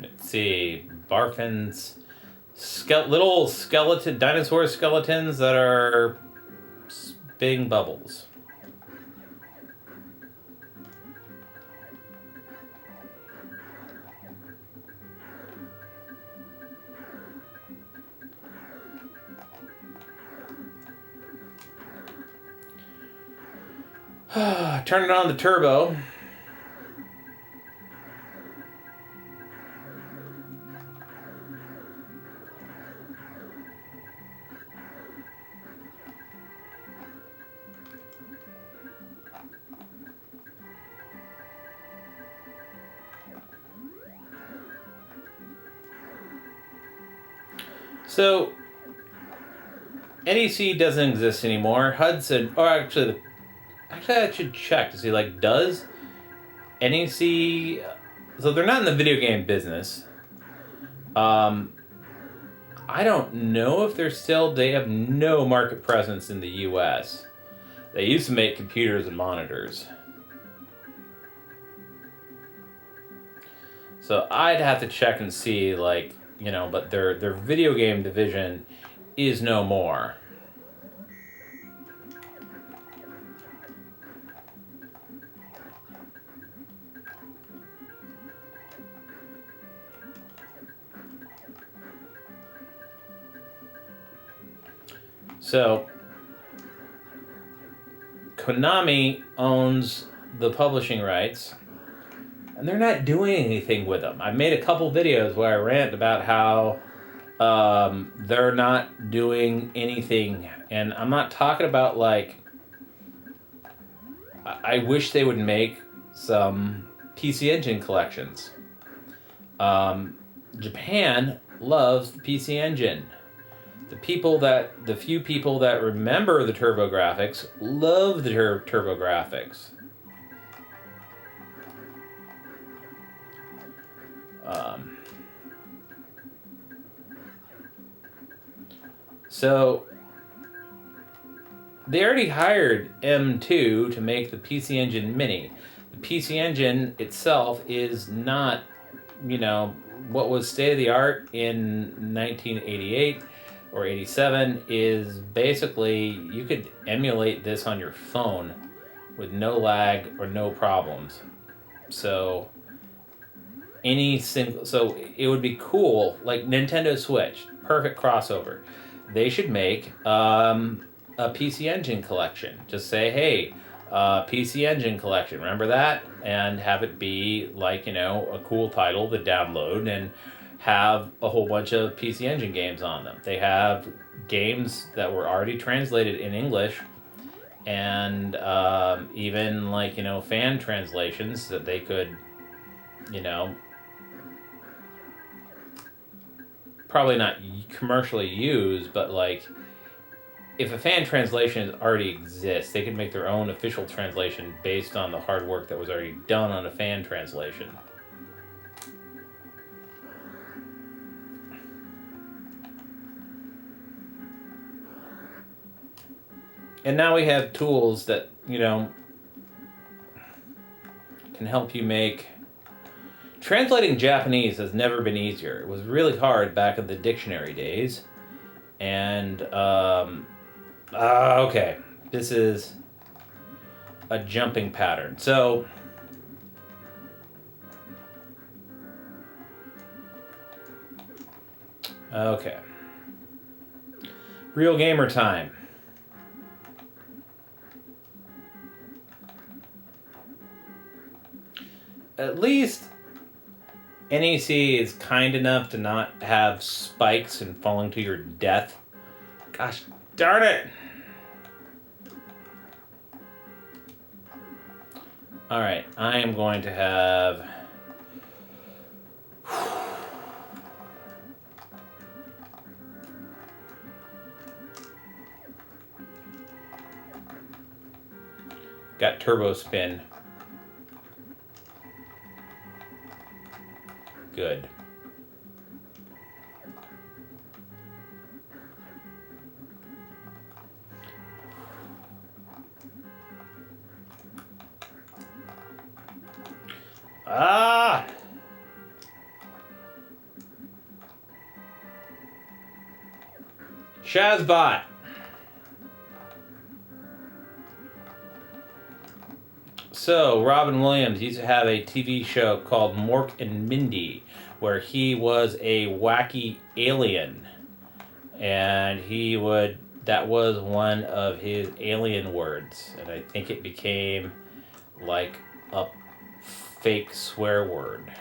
Let's see, Barfin's little skeleton, dinosaur skeletons that are spitting bubbles. Turn it on the turbo. So, NEC doesn't exist anymore. Hudson, or actually I should check to see, like, does NEC... So they're not in the video game business. I don't know if they have no market presence in the US. They used to make computers and monitors. So I'd have to check and see, like, you know, but their video game division is no more. So, Konami owns the publishing rights, and they're not doing anything with them. I made a couple videos where I rant about how they're not doing anything, and I'm not talking about, like, I wish they would make some PC Engine collections. Japan loves the PC Engine. The few people that remember the TurboGrafx love the TurboGrafx. So they already hired M2 to make the PC Engine Mini. The PC Engine itself is not, you know, what was state of the art in 1988 or 87 is basically you could emulate this on your phone with no lag or no problems. So so it would be cool, like Nintendo Switch, perfect crossover. They should make a PC Engine collection. Just say, hey, PC Engine collection, remember that? And have it be like, you know, a cool title to download and have a whole bunch of PC Engine games on them. They have games that were already translated in English and even, like, you know, fan translations that they could, you know, probably not commercially use, but, like, if a fan translation already exists, they could make their own official translation based on the hard work that was already done on a fan translation. And now we have tools that, you know, can help you make... Translating Japanese has never been easier. It was really hard back in the dictionary days. And, okay. This is a jumping pattern. So... Okay. Real gamer time. At least NEC is kind enough to not have spikes and falling to your death. Gosh darn it! Alright, I am going to have... Got turbo spin. Good. Ah! Shazbot. So, Robin Williams used to have a TV show called Mork and Mindy, where he was a wacky alien. And that was one of his alien words. And I think it became like a fake swear word.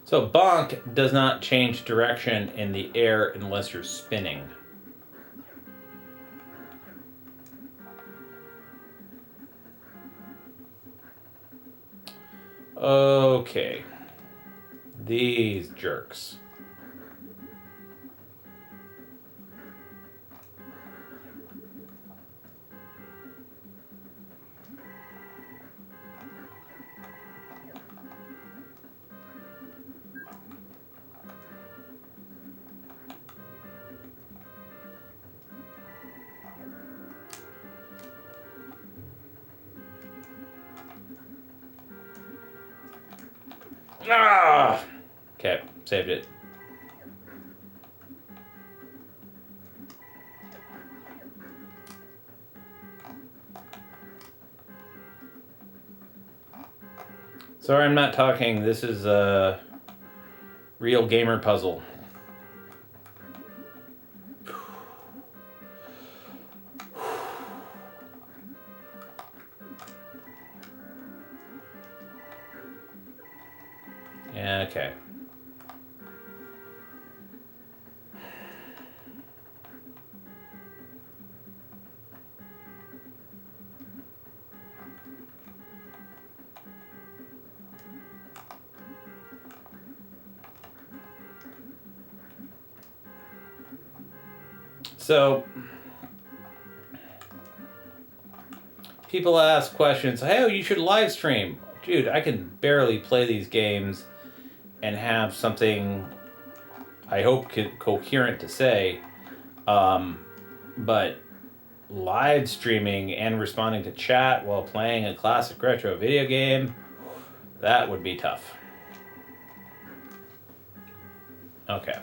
So bonk does not change direction in the air unless you're spinning. Okay. These jerks. Ah! Okay, saved it. Sorry, I'm not talking. This is a real gamer puzzle. Okay. So, people ask questions, hey, you should live stream. Dude, I can barely play these games and have something, I hope, coherent to say. But live streaming and responding to chat while playing a classic retro video game, that would be tough. Okay.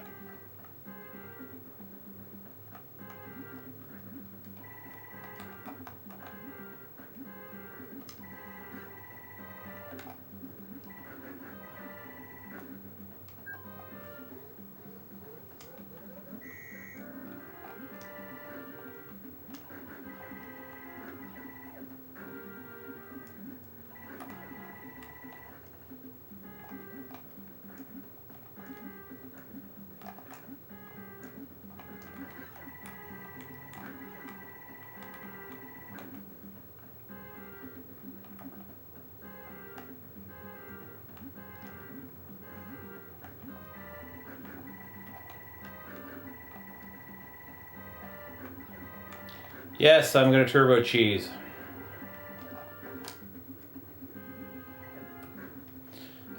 Yes, I'm going to turbo cheese.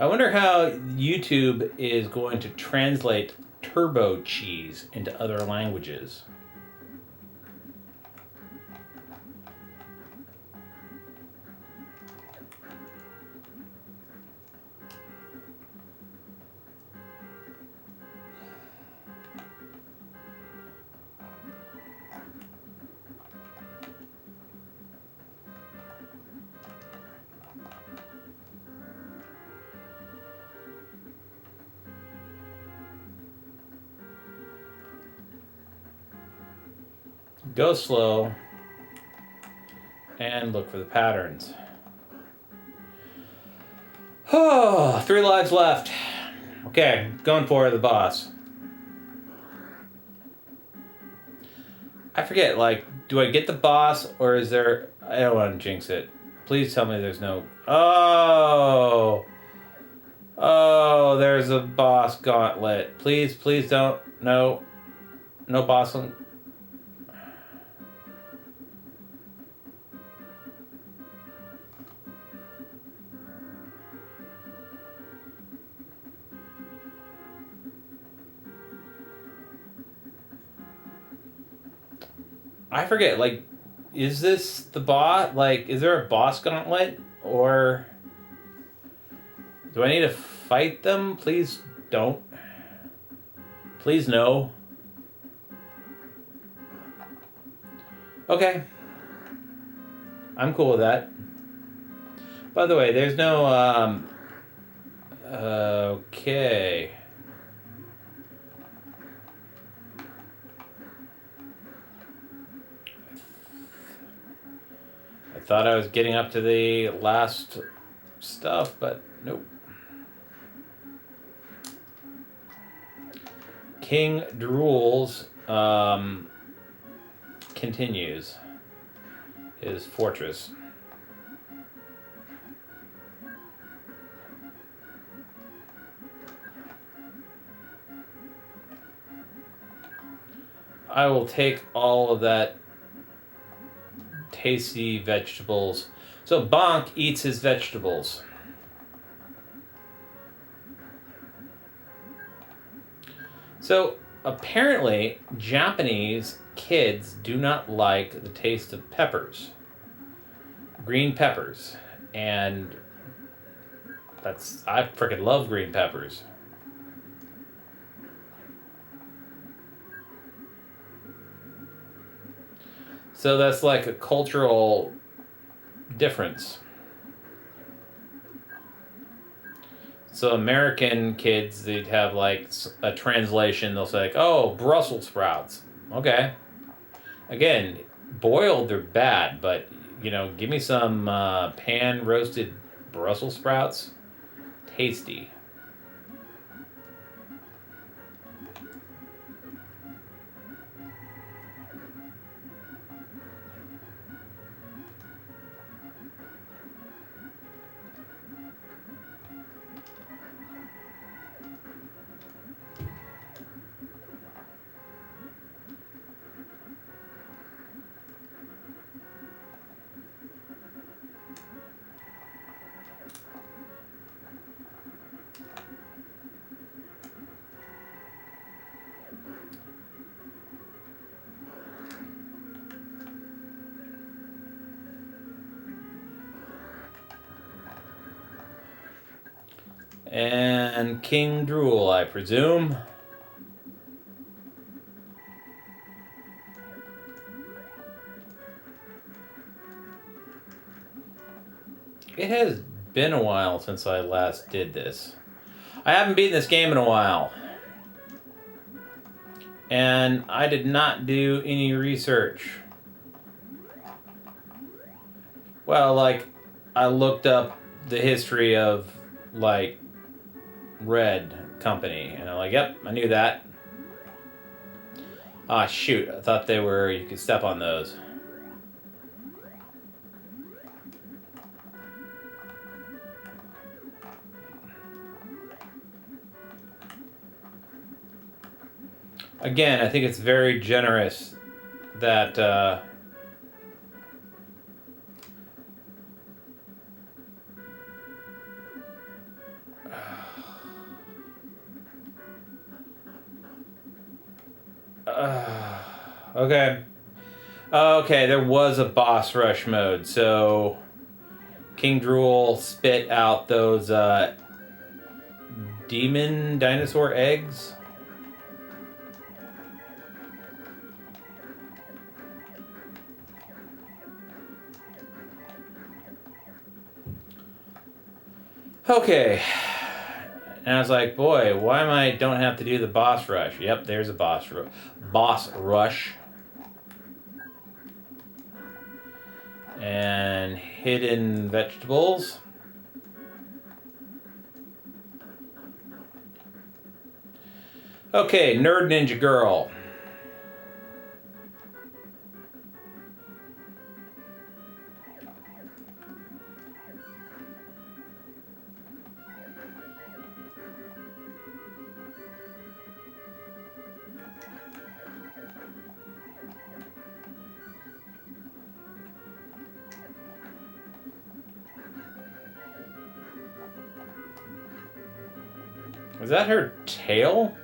I wonder how YouTube is going to translate turbo cheese into other languages. Go slow and look for the patterns. Oh, 3 lives left. Okay, going for the boss. I forget, like, do I get the boss or is there... I don't want to jinx it. Please tell me there's no... Oh! Oh, there's a boss gauntlet. Please, please don't... No. No boss... I forget, like, is this the boss? Like, is there a boss gauntlet? Or do I need to fight them? Please don't. Please no. Okay. I'm cool with that. By the way, there's no, okay. I thought I was getting up to the last stuff, but nope. King Drool's continues his fortress. I will take all of that tasty vegetables. So Bonk eats his vegetables. So apparently Japanese kids do not like the taste of peppers. Green peppers. And I freaking love green peppers. So that's like a cultural difference. So American kids, they'd have like a translation. They'll say like, oh, Brussels sprouts. Okay. Again, boiled they're bad, but you know, give me some pan roasted Brussels sprouts. Tasty. And King Drool, I presume. It has been a while since I last did this. I haven't beaten this game in a while. And I did not do any research. Well, like, I looked up the history of, like, Red Company, and I'm like, yep, I knew that. Ah, shoot, I thought they were, you could step on those. Again, I think it's very generous that Okay. Okay, there was a boss rush mode, so King Drool spit out those demon dinosaur eggs. Okay. And I was like, boy, why don't have to do the boss rush? Yep, there's a boss rush. And hidden vegetables. Okay, Nerd Ninja Girl. Was that her tail?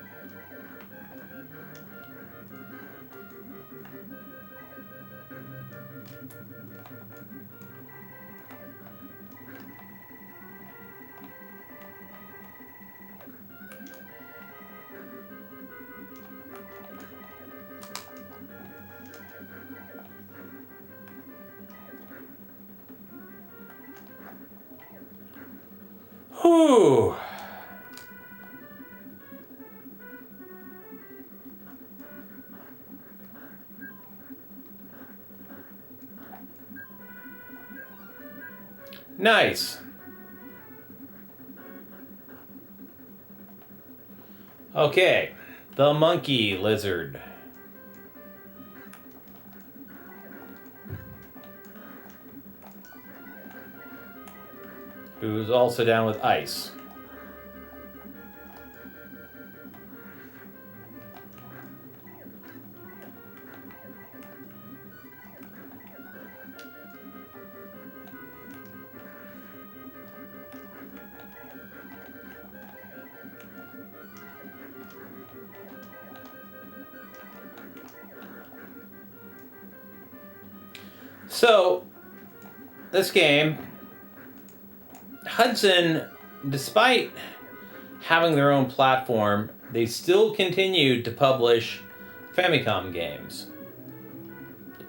Whew. Nice. Okay, the monkey lizard. Who's also down with ice. So, this game, Hudson, despite having their own platform, they still continued to publish Famicom games.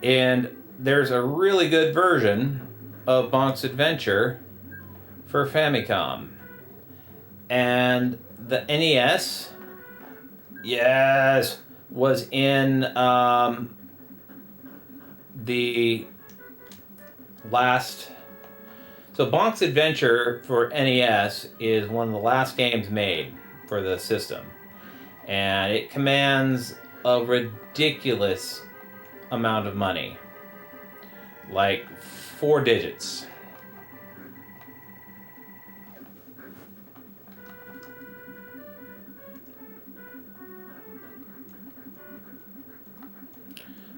And there's a really good version of BONK'S Adventure for Famicom. And the NES, yes, was in the last... So BONK'S Adventure for NES is one of the last games made for the system. And it commands a ridiculous amount of money. Like 4 digits.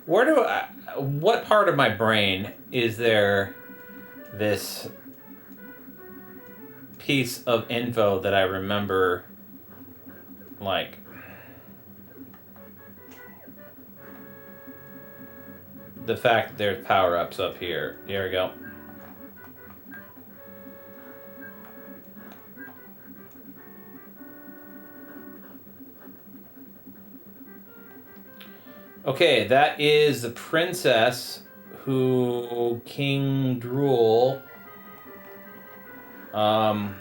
What part of my brain is there this piece of info that I remember, like, the fact that there's power-ups up here. Here we go. Okay, that is the princess who King Drool I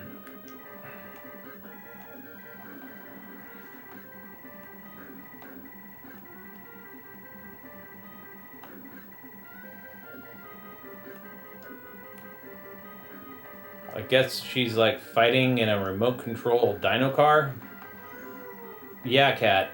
guess she's like fighting in a remote control dino car. Yeah, cat.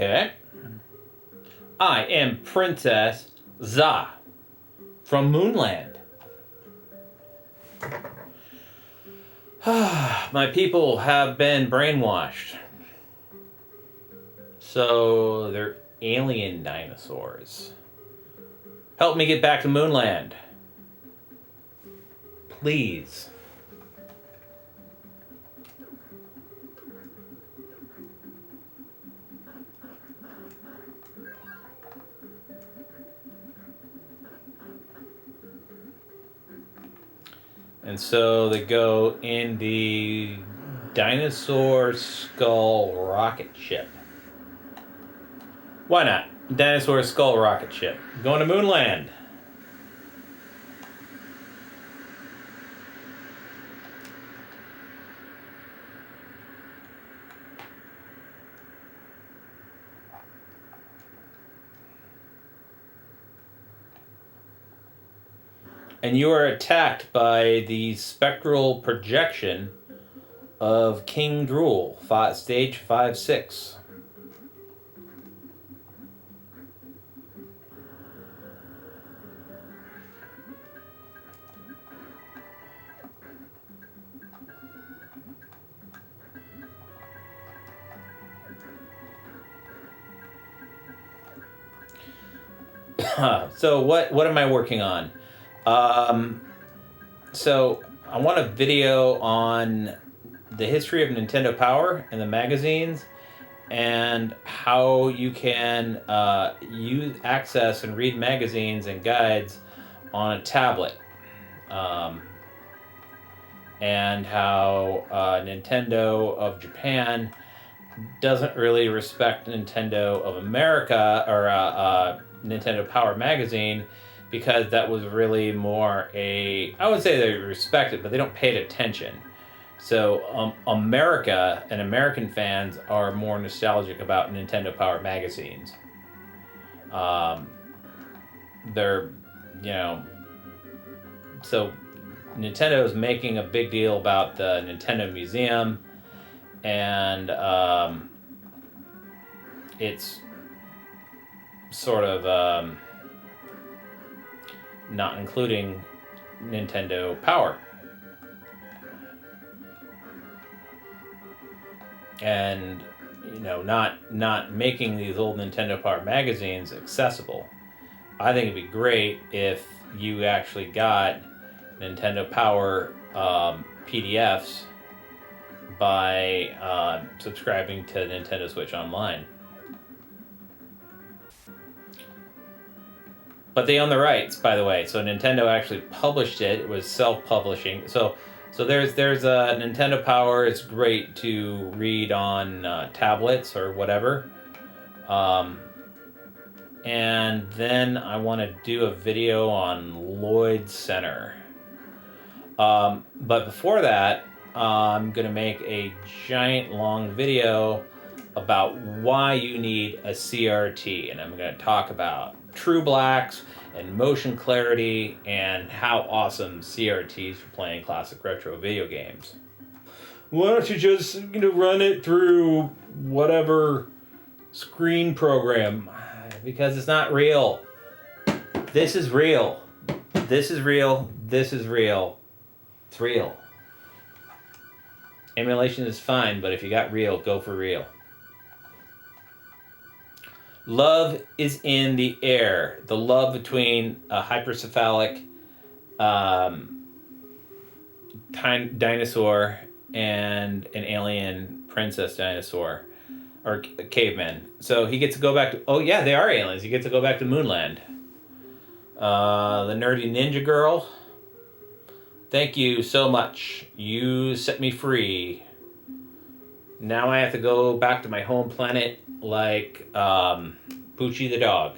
Okay. I am Princess Za from Moonland. My people have been brainwashed. So they're alien dinosaurs. Help me get back to Moonland. Please. And so they go in the dinosaur skull rocket ship. Why not? Dinosaur skull rocket ship. Going to Moonland. And you are attacked by the spectral projection of King Drool, stage 5-6. So what am I working on? So I want a video on the history of Nintendo Power and the magazines, and how you can use, access, and read magazines and guides on a tablet, and how Nintendo of Japan doesn't really respect Nintendo of America, or Nintendo Power magazine, because that was really more I would say they respect it, but they don't pay it attention. So America and American fans are more nostalgic about Nintendo Power magazines. They're, so Nintendo is making a big deal about the Nintendo Museum, and it's sort of not including Nintendo Power. And not making these old Nintendo Power magazines accessible. I think it'd be great if you actually got Nintendo Power PDFs by subscribing to Nintendo Switch Online. But they own the rights, by the way. So Nintendo actually published it. It was self-publishing. So there's a Nintendo Power. It's great to read on tablets or whatever. And then I want to do a video on Lloyd Center. But before that, I'm going to make a giant long video about why you need a CRT. And I'm going to talk about true blacks and motion clarity and how awesome CRTs for playing classic retro video games. Why don't you just run it through whatever screen program? Because it's not real. This is real. This is real. This is real. It's real. Emulation is fine, but if you got real, go for real. Love is in the air. The love between a hypercephalic dinosaur and an alien princess dinosaur, or caveman. So he gets to go back to... Oh yeah, they are aliens. He gets to go back to Moonland. The nerdy ninja girl. Thank you so much. You set me free. Now I have to go back to my home planet like Poochie the dog.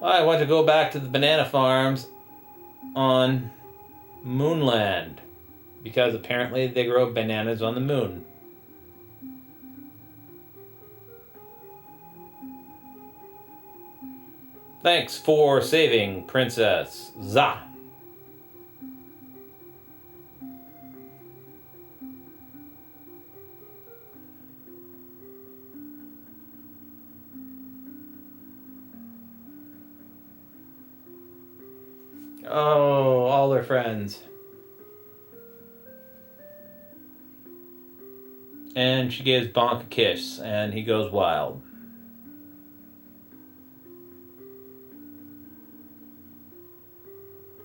I want to go back to the banana farms on Moonland, because apparently they grow bananas on the moon. Thanks for saving Princess Za. Oh, all their friends. And she gives Bonk a kiss, and he goes wild.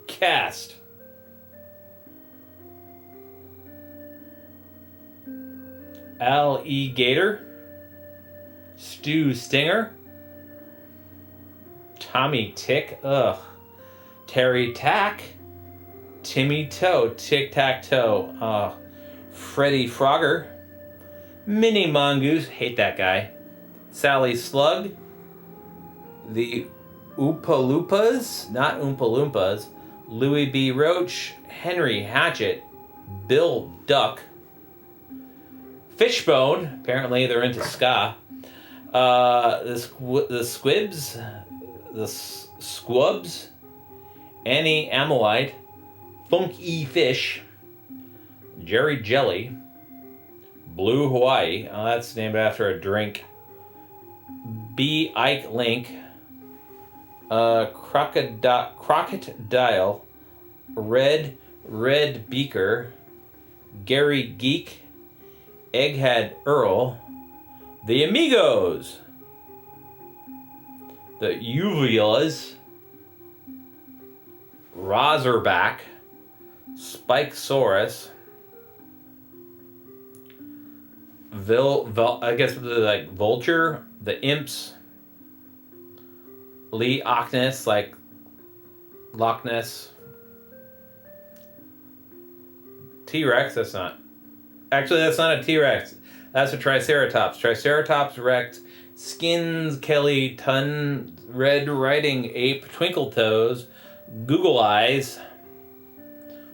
Cast. Al E. Gator. Stu Stinger. Tommy Tick. Ugh. Terry Tack. Timmy Toe. Tic Tac Toe. Freddy Frogger. Minnie Mongoose. Hate that guy. Sally Slug. The Oompa Loompas. Not Oompa Loompas. Louis B. Roach. Henry Hatchet. Bill Duck. Fishbone. Apparently they're into ska. The Squibs. The Squubs. Annie Ammonite. Funky Fish. Jerry Jelly. Blue Hawaii. Oh, that's named after a drink. B. Ike Link. Crocodile. Red Beaker. Gary Geek. Egghead Earl. The Amigos. The Uvulas. Razorback. Spikesaurus. I guess like Vulture. The Imps. Lee Ochness, like Loch Ness. T-Rex, that's not. Actually, that's not a T-Rex. That's a Triceratops. Triceratops Rex. Skins Kelly Ton. Red Riding Ape. Twinkle Toes. Google Eyes.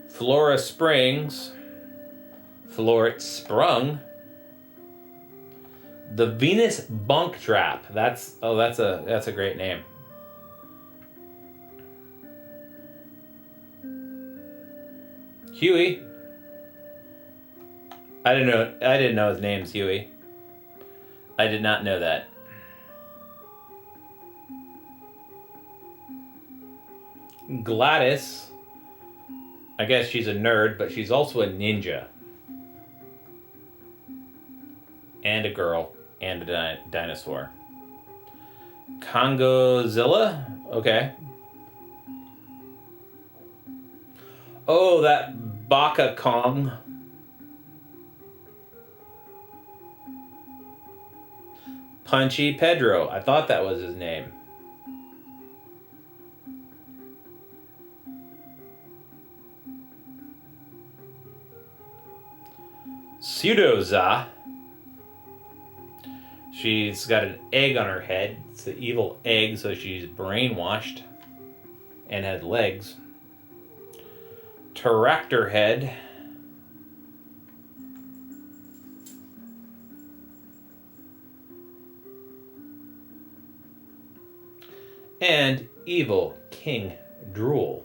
Flora Springs. Floret Sprung. The Venus Bunk Trap. That's a great name. Huey. I didn't know his name's Huey. I did not know that. Gladys. I guess she's a nerd, but she's also a ninja. And a girl. And a dinosaur. Congozilla? Okay. Oh, that Baka Kong. Punchy Pedro. I thought that was his name. Pseudoza. She's got an egg on her head. It's an evil egg, so she's brainwashed and had legs. Tractor Head. And evil King Drool.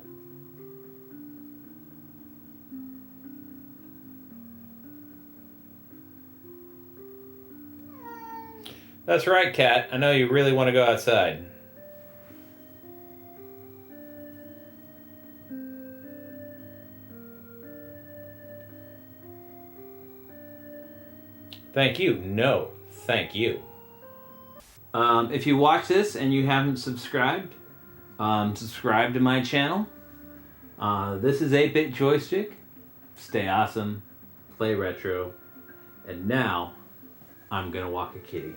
That's right, Cat. I know you really want to go outside. Thank you. No, thank you. If you watch this and you haven't subscribed, subscribe to my channel. This is 8-Bit Joystick. Stay awesome. Play retro. And now, I'm gonna walk a kitty.